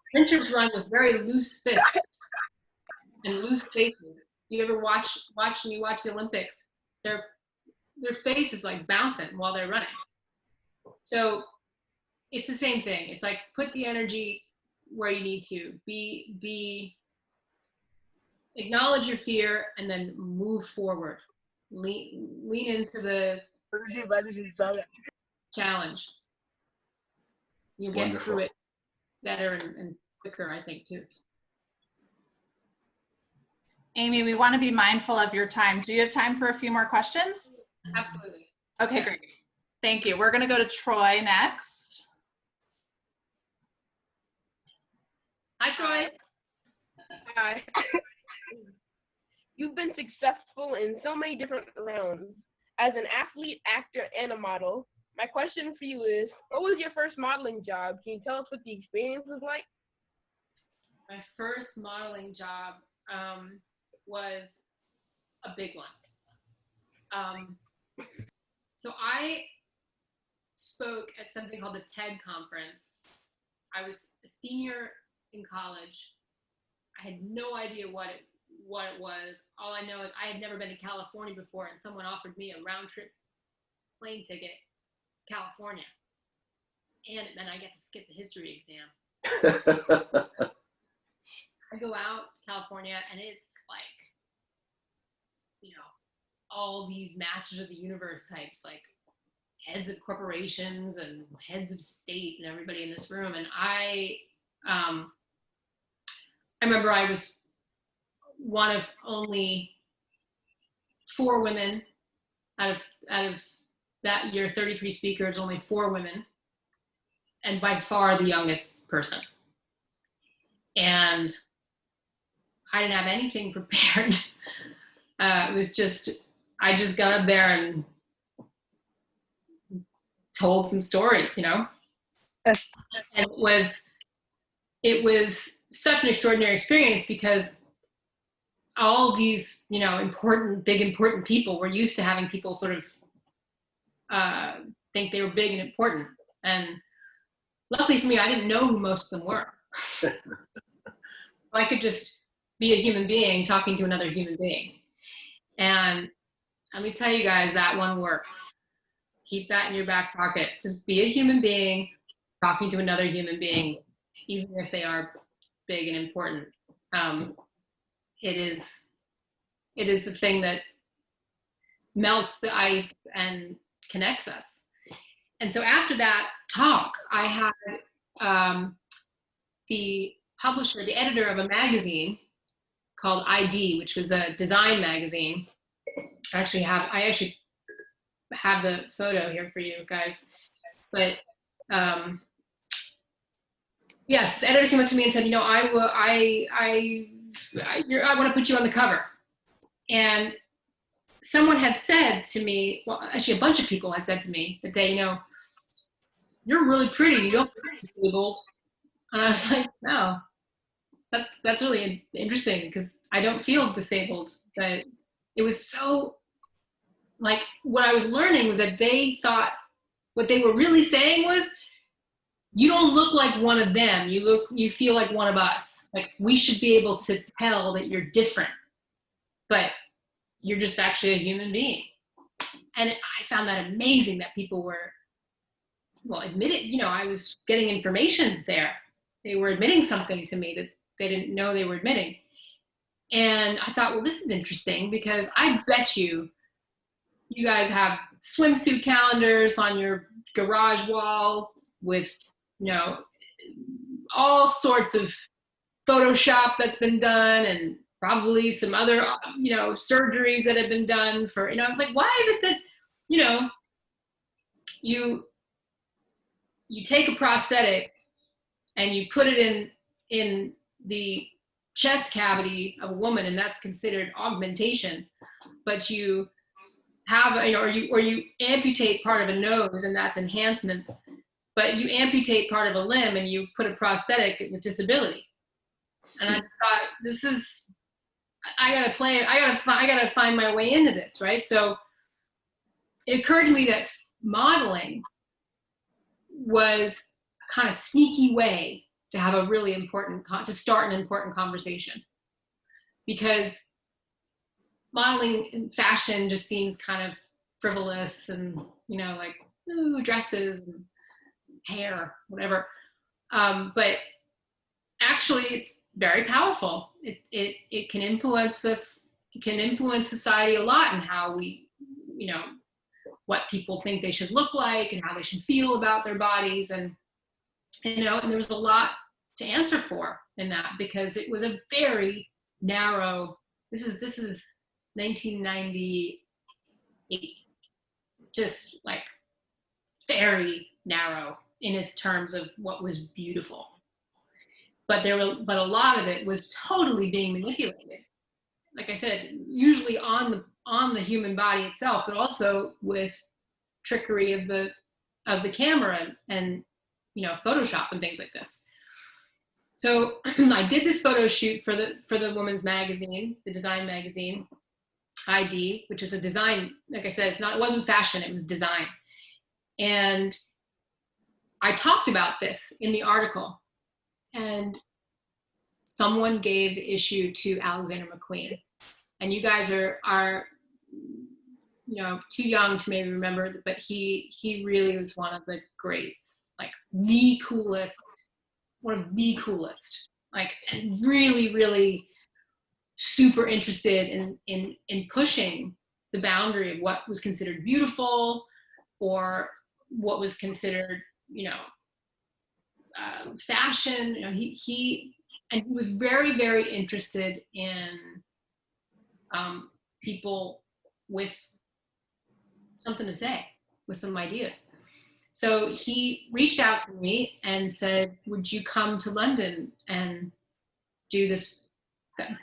Sprinters run with very loose fists and loose faces. You ever watch the Olympics? Their face is like bouncing while they're running. So it's the same thing. It's like put the energy where you need to. Acknowledge your fear and then move forward. Lean into the challenge. You'll get Wonderful. through it better and quicker, I think, too. Aimée, we want to be mindful of your time. Do you have time for a few more questions? Absolutely. Okay, Yes. great. Thank you. We're going to go to Troy next. Hi, Troy. Hi. You've been successful in so many different realms. As an athlete, actor, and a model, my question for you is, what was your first modeling job? Can you tell us what the experience was like? My first modeling job was a big one. So I spoke at something called the TED conference. I was a senior in college. I had no idea what it was. All I know is I had never been to California before, and someone offered me a round trip plane ticket to California. And then I get to skip the history exam. I go out to California, and it's like, all these masters of the universe types, like heads of corporations and heads of state and everybody in this room. And I remember I was one of only 4 women out of that year, 33 speakers, only 4 women, and by far the youngest person. And I didn't have anything prepared. It was just, I just got up there and told some stories, And it was such an extraordinary experience because all these, important people were used to having people sort of think they were big and important. And luckily for me, I didn't know who most of them were. I could just be a human being talking to another human being. And let me tell you guys, that one works. Keep that in your back pocket. Just be a human being talking to another human being, even if they are big and important. It is the thing that melts the ice and connects us. And so after that talk, I had the publisher, the editor of a magazine called ID, which was a design magazine. I actually have the photo here for you guys. But yes, this editor came up to me and said, I want to put you on the cover. And someone had said to me, well, actually a bunch of people had said to me that day, you're really pretty. You don't look disabled. And I was like, no, that's really interesting because I don't feel disabled. But it was so, like, what I was learning was that they thought what they were really saying was, you don't look like one of them. You feel like one of us. Like, we should be able to tell that you're different, but you're just actually a human being. And I found that amazing that people were, admitted, I was getting information there. They were admitting something to me that they didn't know they were admitting. And I thought, well, this is interesting because I bet you guys have swimsuit calendars on your garage wall with, all sorts of Photoshop that's been done and probably some other, surgeries that have been done for, I was like, why is it that, you take a prosthetic and you put it in the chest cavity of a woman and that's considered augmentation, but you have, or you amputate part of a nose and that's enhancement, but you amputate part of a limb and you put a prosthetic with disability. And I thought, this is I gotta find my way into this, right? So it occurred to me that modeling was a kind of sneaky way to have a really important, to start an important conversation. Because modeling in fashion just seems kind of frivolous and, you know, like, ooh, dresses and hair, whatever. But actually, it's very powerful. It can influence us. It can influence society a lot in how we, you know, what people think they should look like and how they should feel about their bodies, and you know, and there was a lot to answer for in that, because it was a very narrow. This is 1998, just like very narrow in its terms of what was beautiful. But a lot of it was totally being manipulated. Like I said, usually on the human body itself, but also with trickery of the camera and you know, Photoshop and things like this. So I did this photo shoot for the women's magazine, the design magazine, ID, which is a design. Like I said, it wasn't fashion, it was design. And I talked about this in the article, and someone gave the issue to Alexander Mcqueen. And you guys are you know, too young to maybe remember, but he really was one of the greats, like the coolest, one of the coolest, like, and really, really super interested in pushing the boundary of what was considered beautiful or what was considered, you know, fashion. You know, he was very, very interested in people with something to say, with some ideas. So he reached out to me and said, would you come to London and do this,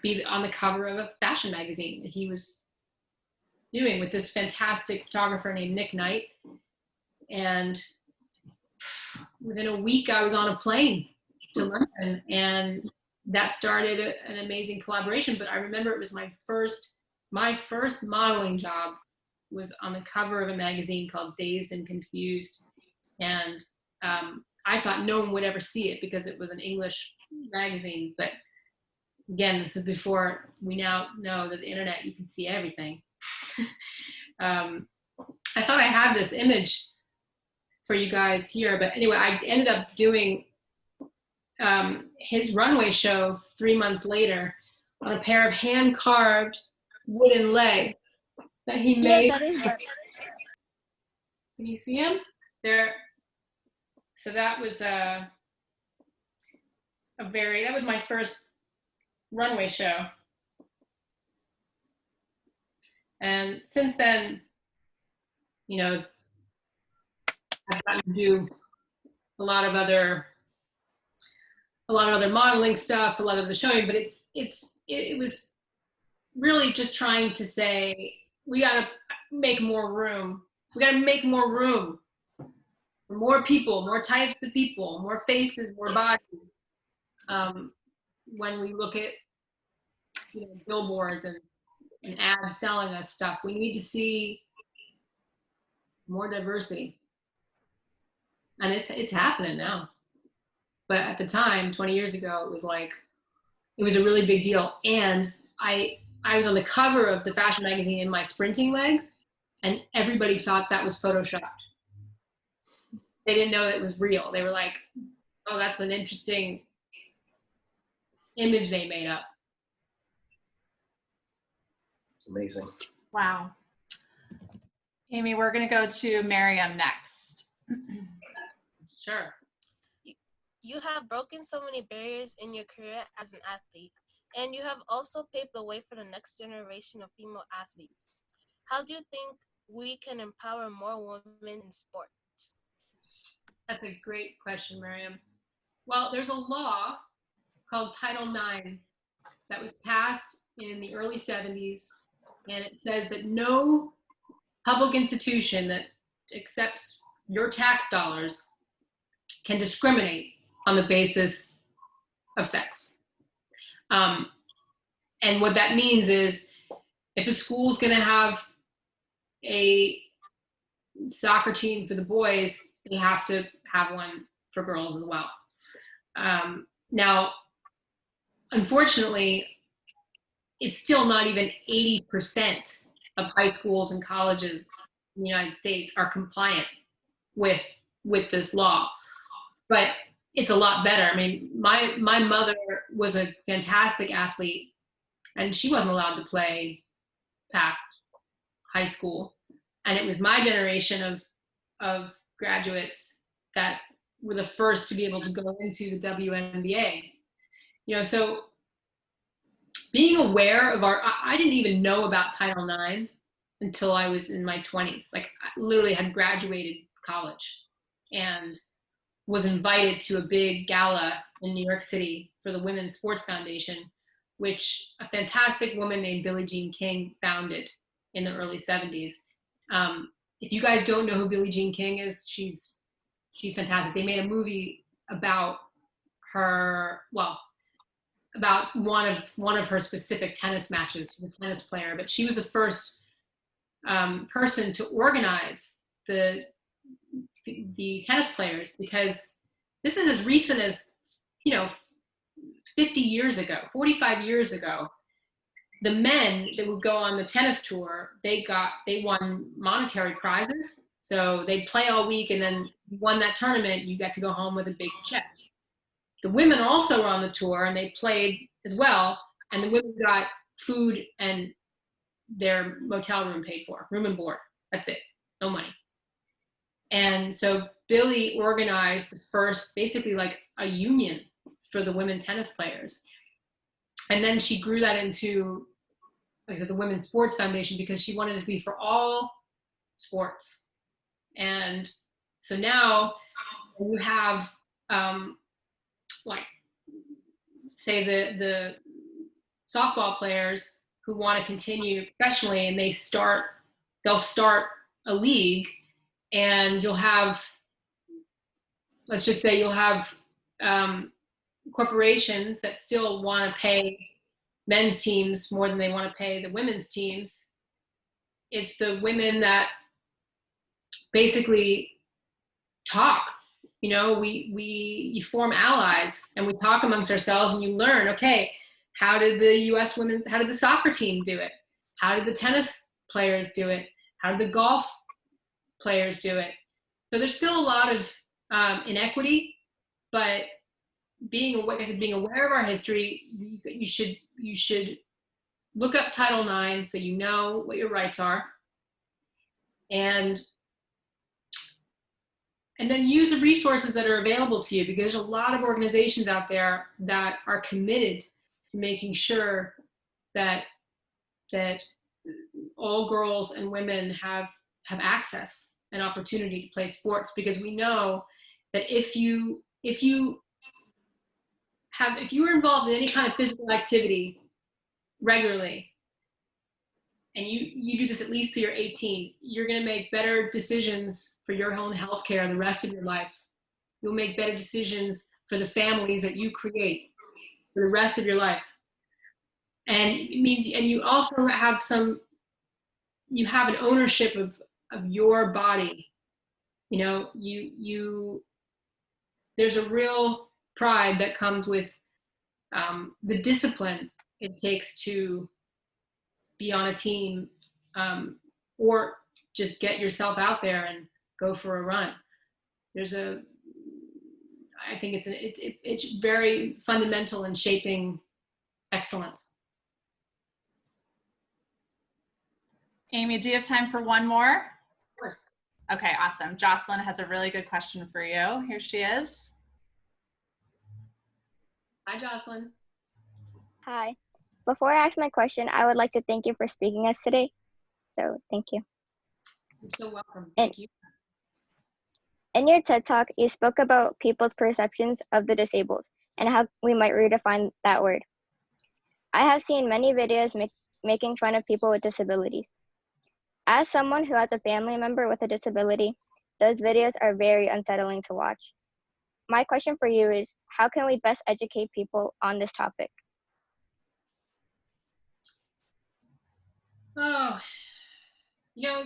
be on the cover of a fashion magazine that he was doing with this fantastic photographer named Nick Knight. And within a week I was on a plane to London, and that started an amazing collaboration. But I remember it was my first modeling job was on the cover of a magazine called Dazed and Confused. And I thought no one would ever see it because it was an English magazine. But again, this is before we now know that the internet, you can see everything. I thought I had this image for you guys here, but anyway, I ended up doing his runway show 3 months later on a pair of hand-carved wooden legs that he made. Yeah, that is. Can you see him? There. So that was that was my first runway show. And since then, you know, I've gotten to do a lot of other modeling stuff, a lot of the showing, but it was really just trying to say, we gotta make more room. We gotta make more room for more people, more types of people, more faces, more bodies. When we look at, you know, billboards and ads selling us stuff, we need to see more diversity. And it's happening now. But at the time, 20 years ago, it was a really big deal. And I was on the cover of the fashion magazine in my sprinting legs, and everybody thought that was Photoshopped. They didn't know it was real. They were like, oh, that's an interesting image they made up. Amazing. Wow. Aimée, we're going to go to Miriam next. Sure. You have broken so many barriers in your career as an athlete, and you have also paved the way for the next generation of female athletes. How do you think we can empower more women in sports? That's a great question, Miriam. Well, there's a law called Title IX that was passed in the early 70s, and it says that no public institution that accepts your tax dollars can discriminate on the basis of sex. And what that means is if a school's going to have a soccer team for the boys, they have to have one for girls as well. Now, unfortunately, it's still not even 80% of high schools and colleges in the United States are compliant with this law. But it's a lot better. I mean, my mother was a fantastic athlete, and she wasn't allowed to play past high school. And it was my generation of graduates that were the first to be able to go into the WNBA. You know, so being aware of I didn't even know about Title IX until I was in my 20s. Like, I literally had graduated college and was invited to a big gala in New York City for the Women's Sports Foundation, which a fantastic woman named Billie Jean King founded in the early 70s. If you guys don't know who Billie Jean King is, she's fantastic. They made a movie about her, well, about one of her specific tennis matches. She's a tennis player, but she was the first person to organize the tennis players, because this is as recent as, 50 years ago, 45 years ago. The men that would go on the tennis tour, they won monetary prizes. So they'd play all week, and then you won that tournament, you got to go home with a big check. The women also were on the tour, and they played as well, and the women got food and their motel room paid for, room and board. That's it, no money. And so Billie organized the first, basically like a union for the women tennis players. And then she grew that into, like I said, the Women's Sports Foundation, because she wanted it to be for all sports. And so now you have, like, say the softball players who want to continue professionally, and they'll start a league, and you'll have, let's just say you'll have corporations that still want to pay men's teams more than they want to pay the women's teams. It's the women that basically talk. You form allies, and we talk amongst ourselves, and you learn, okay, how did the soccer team do it? How did the tennis players do it? How did the golf players do it? So there's still a lot of inequity, but being aware of our history, you should look up Title IX so you know what your rights are, and then use the resources that are available to you, because there's a lot of organizations out there that are committed to making sure that all girls and women have access and opportunity to play sports, because we know that if you are involved in any kind of physical activity regularly, and you do this at least till you're 18, you're going to make better decisions for your own health care the rest of your life. You'll make better decisions for the families that you create for the rest of your life. And it means, and you also have you have an ownership of your body. There's a real pride that comes with the discipline it takes to be on a team, or just get yourself out there and go for a run. I think it's very fundamental in shaping excellence. Aimée, do you have time for one more? Of course. Okay, awesome. Jocelyn has a really good question for you. Here she is. Hi, Jocelyn. Hi. Before I ask my question, I would like to thank you for speaking us today. So thank you. You're so welcome. Thank you. In your TED Talk, you spoke about people's perceptions of the disabled and how we might redefine that word. I have seen many videos making fun of people with disabilities. As someone who has a family member with a disability, those videos are very unsettling to watch. My question for you is, how can we best educate people on this topic? Oh,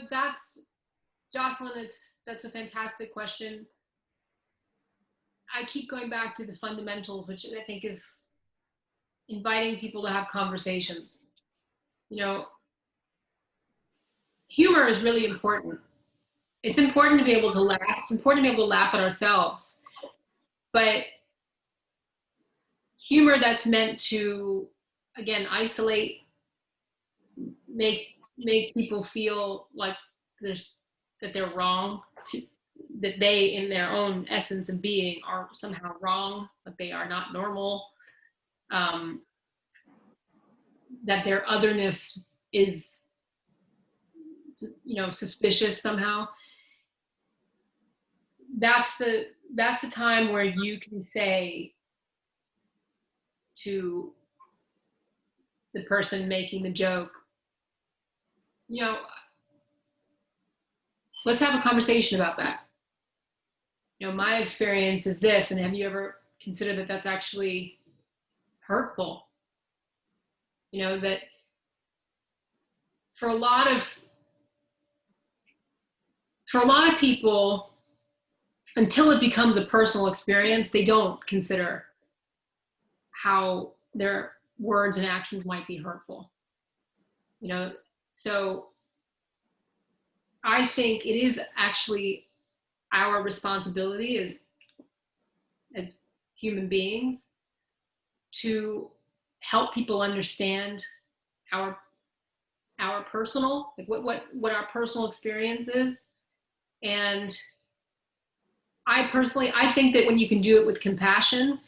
that's Jocelyn. That's a fantastic question. I keep going back to the fundamentals, which I think is inviting people to have conversations. Humor is really important. It's important to be able to laugh. It's important to be able to laugh at ourselves. But humor that's meant to, again, isolate, make people feel like that they're wrong, that they, in their own essence and being, are somehow wrong, that they are not normal, that their otherness is, suspicious somehow. That's the time where you can say to the person making the joke, let's have a conversation about that. My experience is this, and have you ever considered that that's actually hurtful? That for a lot of people, until it becomes a personal experience, they don't consider how their words and actions might be hurtful. So I think it is actually our responsibility as human beings to help people understand our personal, like what our personal experience is. And I think that when you can do it with compassion,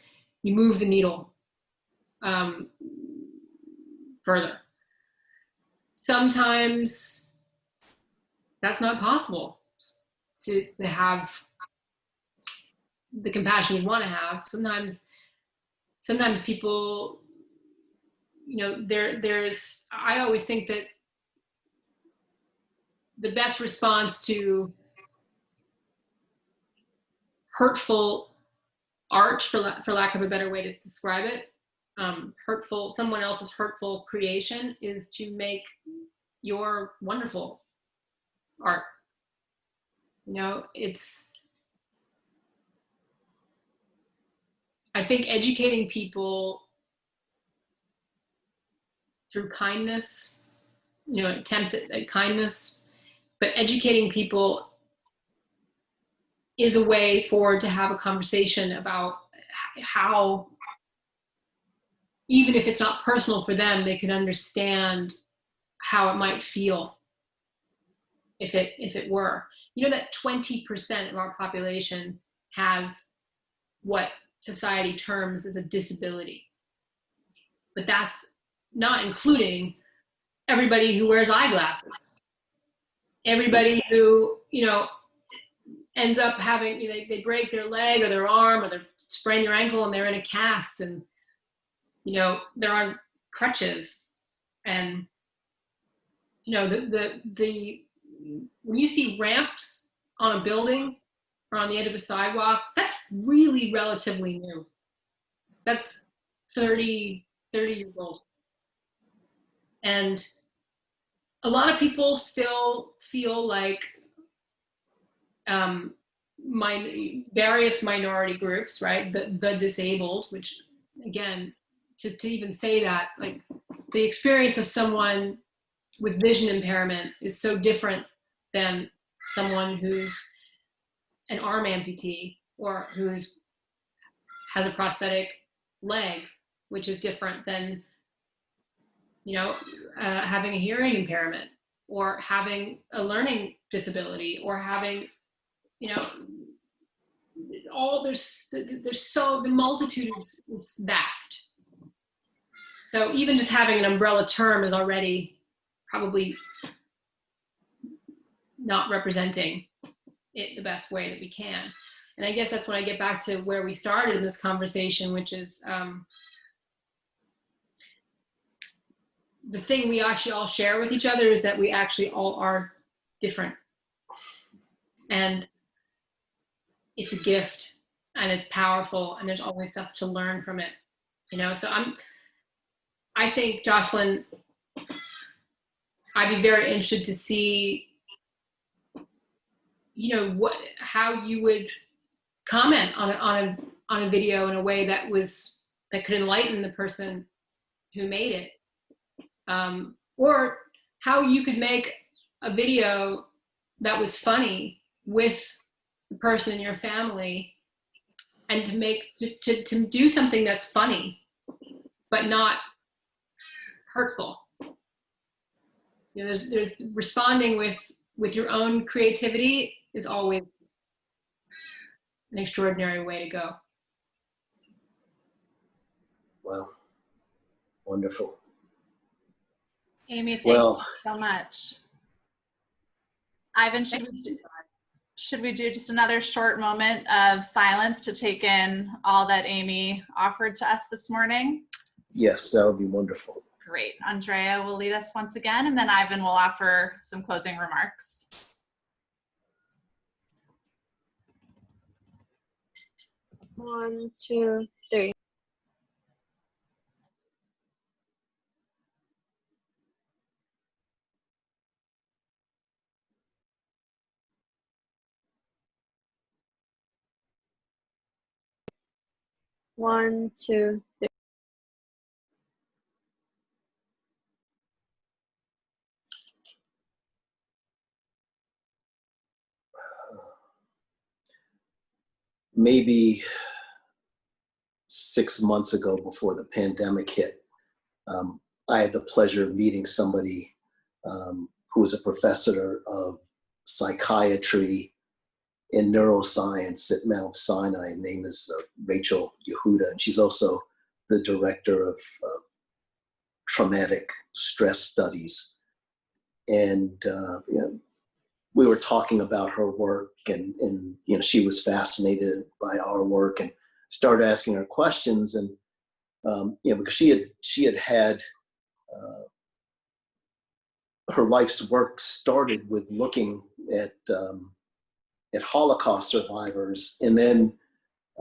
you move the needle further. Sometimes that's not possible to have the compassion you want to have. Sometimes people, I always think that the best response to hurtful art, for lack of a better way to describe it, someone else's hurtful creation, is to make your wonderful art. I think educating people through kindness, attempt at kindness, but educating people is a way forward to have a conversation about how, even if it's not personal for them, they can understand how it might feel if it were. That 20% of our population has what society terms as a disability. But that's not including everybody who wears eyeglasses. Everybody who, ends up having, they break their leg or their arm, or they sprain their ankle and they're in a cast, and, they're on crutches. And, when you see ramps on a building or on the edge of a sidewalk, that's really relatively new. That's 30 years old. And a lot of people still feel like various minority groups, right? The disabled, which, again, just to even say that, like, the experience of someone with vision impairment is so different than someone who's an arm amputee or has a prosthetic leg, which is different than, having a hearing impairment, or having a learning disability, or having, the multitude is vast. So even just having an umbrella term is already probably not representing it the best way that we can. And I guess that's when I get back to where we started in this conversation, which is the thing we actually all share with each other is that we actually all are different. And it's a gift, and it's powerful, and there's always stuff to learn from it. So I think, Jocelyn, I'd be very interested to see, you know, how you would comment on a video in a way that could enlighten the person who made it, or how you could make a video that was funny with the person in your family, and to do something that's funny but not hurtful. You know, there's responding with your own creativity is always an extraordinary way to go. Wow, wonderful. Aimée, thank Well, you so much. Ivan, should we do just another short moment of silence to take in all that Aimée offered to us this morning? yes, that would be wonderful. Great. Andrea will lead us once again, and then Ivan will offer some closing remarks. One, two, three. One, two, three. Maybe 6 months ago, before the pandemic hit, I had the pleasure of meeting somebody who was a professor of psychiatry and neuroscience at Mount Sinai. Her name is Rachel Yehuda, and she's also the director of traumatic stress studies. And you know, we were talking about her work, and you know, she was fascinated by our work and started asking her questions. And you know, because she had her life's work started with looking at Holocaust survivors, and then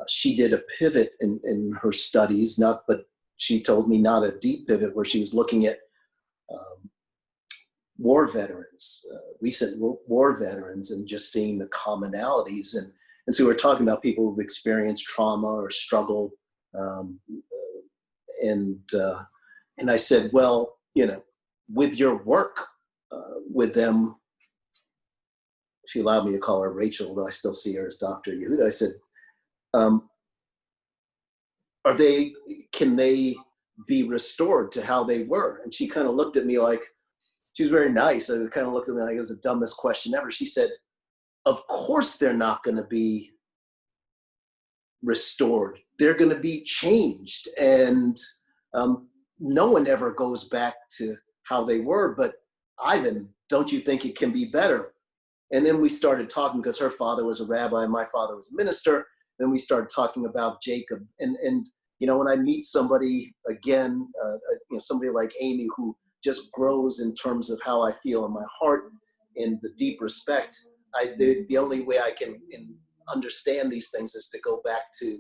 she did a pivot in her studies. But she told me not a deep pivot, where she was looking at war veterans, recent war veterans, and just seeing the commonalities. And so we're talking about people who've experienced trauma or struggle. And I said, well, you know, with your work with them, she allowed me to call her Rachel, though I still see her as Dr. Yehuda. I said, can they be restored to how they were? And she kind of looked at me like, she was very nice. I kind of looked at me like it was the dumbest question ever. She said, of course they're not going to be restored. They're going to be changed. And no one ever goes back to how they were. But Ivan, don't you think it can be better? And then we started talking, because her father was a rabbi and my father was a minister. Then we started talking about Jacob. And you know, when I meet somebody again, you know, somebody like Aimée, who just grows in terms of how I feel in my heart, in the deep respect, the only way I can understand these things is to go back to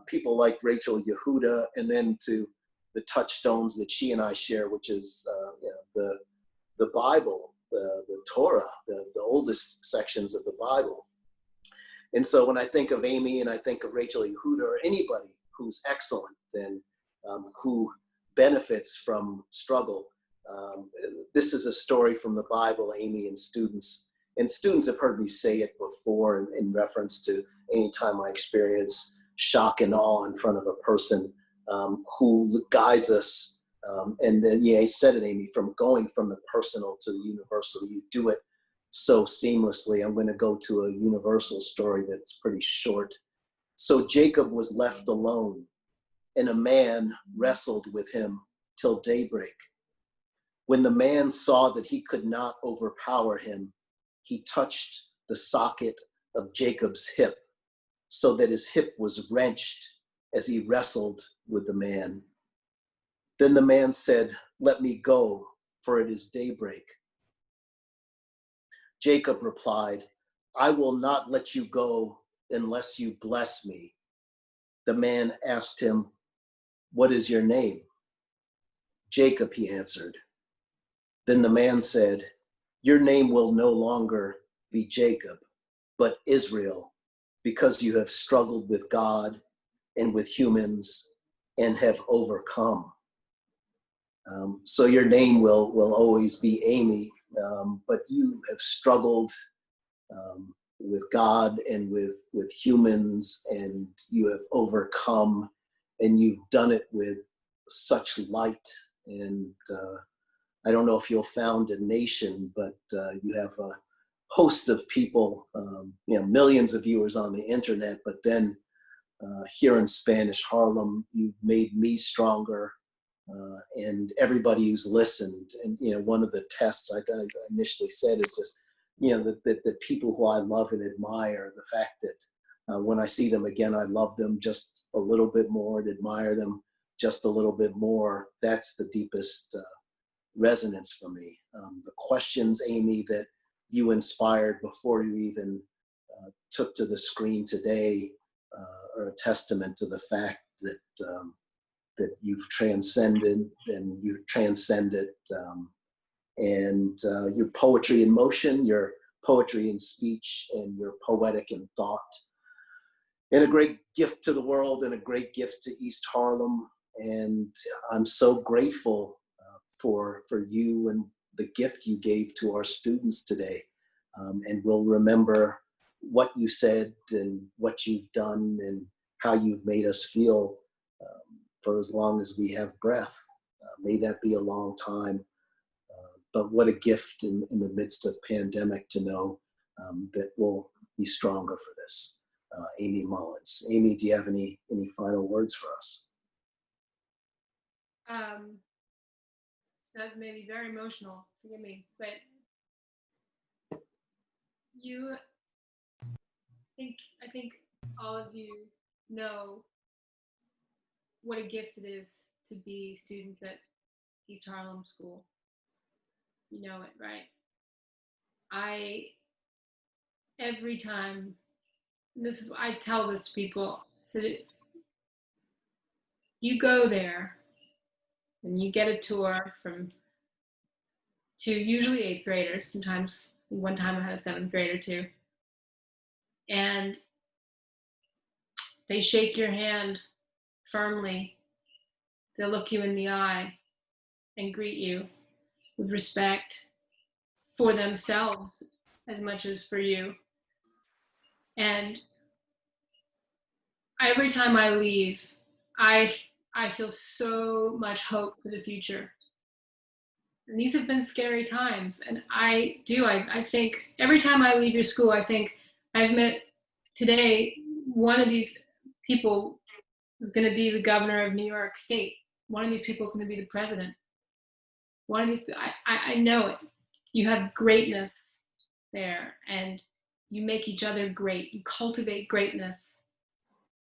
people like Rachel Yehuda, and then to the touchstones that she and I share, which is you know, the Bible, the Torah, the oldest sections of the Bible. And so when I think of Aimée and I think of Rachel Yehuda, or anybody who's excellent and who benefits from struggle, this is a story from the Bible, Aimée, and students. And students have heard me say it before in reference to any time I experience shock and awe in front of a person who guides us. And then, yeah, he said it, Aimée, from going from the personal to the universal. You do it so seamlessly. I'm going to go to a universal story that's pretty short. So Jacob was left alone, and a man wrestled with him till daybreak. When the man saw that he could not overpower him, he touched the socket of Jacob's hip, so that his hip was wrenched as he wrestled with the man. Then the man said, "Let me go, for it is daybreak." Jacob replied, "I will not let you go unless you bless me." The man asked him, "What is your name?" "Jacob," he answered. Then the man said, your name will no longer be Jacob, but Israel, because you have struggled with God and with humans and have overcome. So your name will always be Aimée, but you have struggled with God and with humans, and you have overcome, and you've done it with such light. And I don't know if you'll found a nation, but you have a host of people, millions of viewers on the internet, but then here in Spanish Harlem, you've made me stronger, and everybody who's listened. And one of the tests I initially said is just the people who I love and admire, the fact that when I see them again, I love them just a little bit more and admire them just a little bit more. That's the deepest resonance for me. The questions, Aimée, that you inspired before you even took to the screen today are a testament to the fact that that you've transcended and you transcend it. And your poetry in motion, your poetry in speech, and your poetic in thought, and a great gift to the world and a great gift to East Harlem. And I'm so grateful for you and the gift you gave to our students today. And we'll remember what you said and what you've done and how you've made us feel for as long as we have breath. May that be a long time. But what a gift in the midst of pandemic to know that we'll be stronger for this. Aimée Mullins. Aimée, do you have any final words for us? So that may be very emotional, forgive me, but I think all of you know what a gift it is to be students at East Harlem School. You know it, right? Every time, and this is what I tell this to people, so that you go there and you get a tour to usually 8th graders. Sometimes, one time I had a 7th grader too. And they shake your hand firmly. They'll look you in the eye and greet you with respect for themselves as much as for you. And every time I leave, I feel so much hope for the future. And these have been scary times. And I think every time I leave your school, I think I've met today one of these people is going to be the governor of New York State. One of these people is going to be the president. One of these, I know it. You have greatness there, and you make each other great. You cultivate greatness,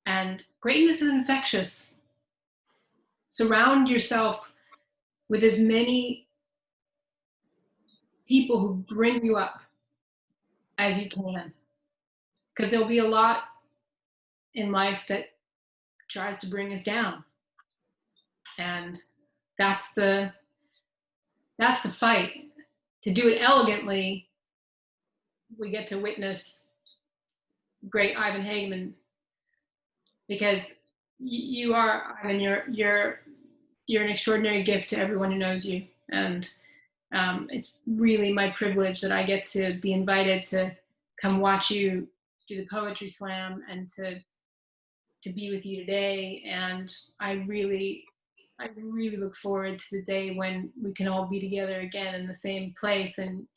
and greatness is infectious. Surround yourself with as many people who bring you up as you can, because there'll be a lot in life that tries to bring us down, and that's the fight. To do it elegantly, we get to witness great Ivan Hageman, because you are, Ivan, you're an extraordinary gift to everyone who knows you, and it's really my privilege that I get to be invited to come watch you do the poetry slam and to be with you today. And I really look forward to the day when we can all be together again in the same place, and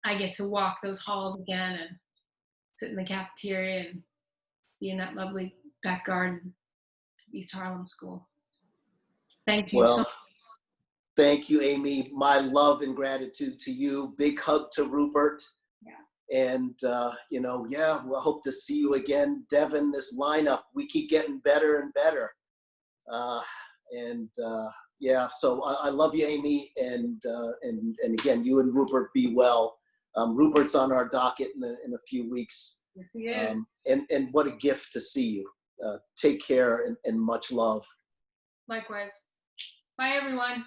I get to walk those halls again and sit in the cafeteria and be in that lovely back garden of East Harlem School. Thank you so much. Thank you, Aimée. My love and gratitude to you. Big hug to Rupert. Yeah. And, we'll hope to see you again. Devin, this lineup, we keep getting better and better. So I love you, Aimée. And again, you and Rupert be well. Rupert's on our docket in a few weeks. Yes, he is. And what a gift to see you. Take care and much love. Likewise. Bye, everyone.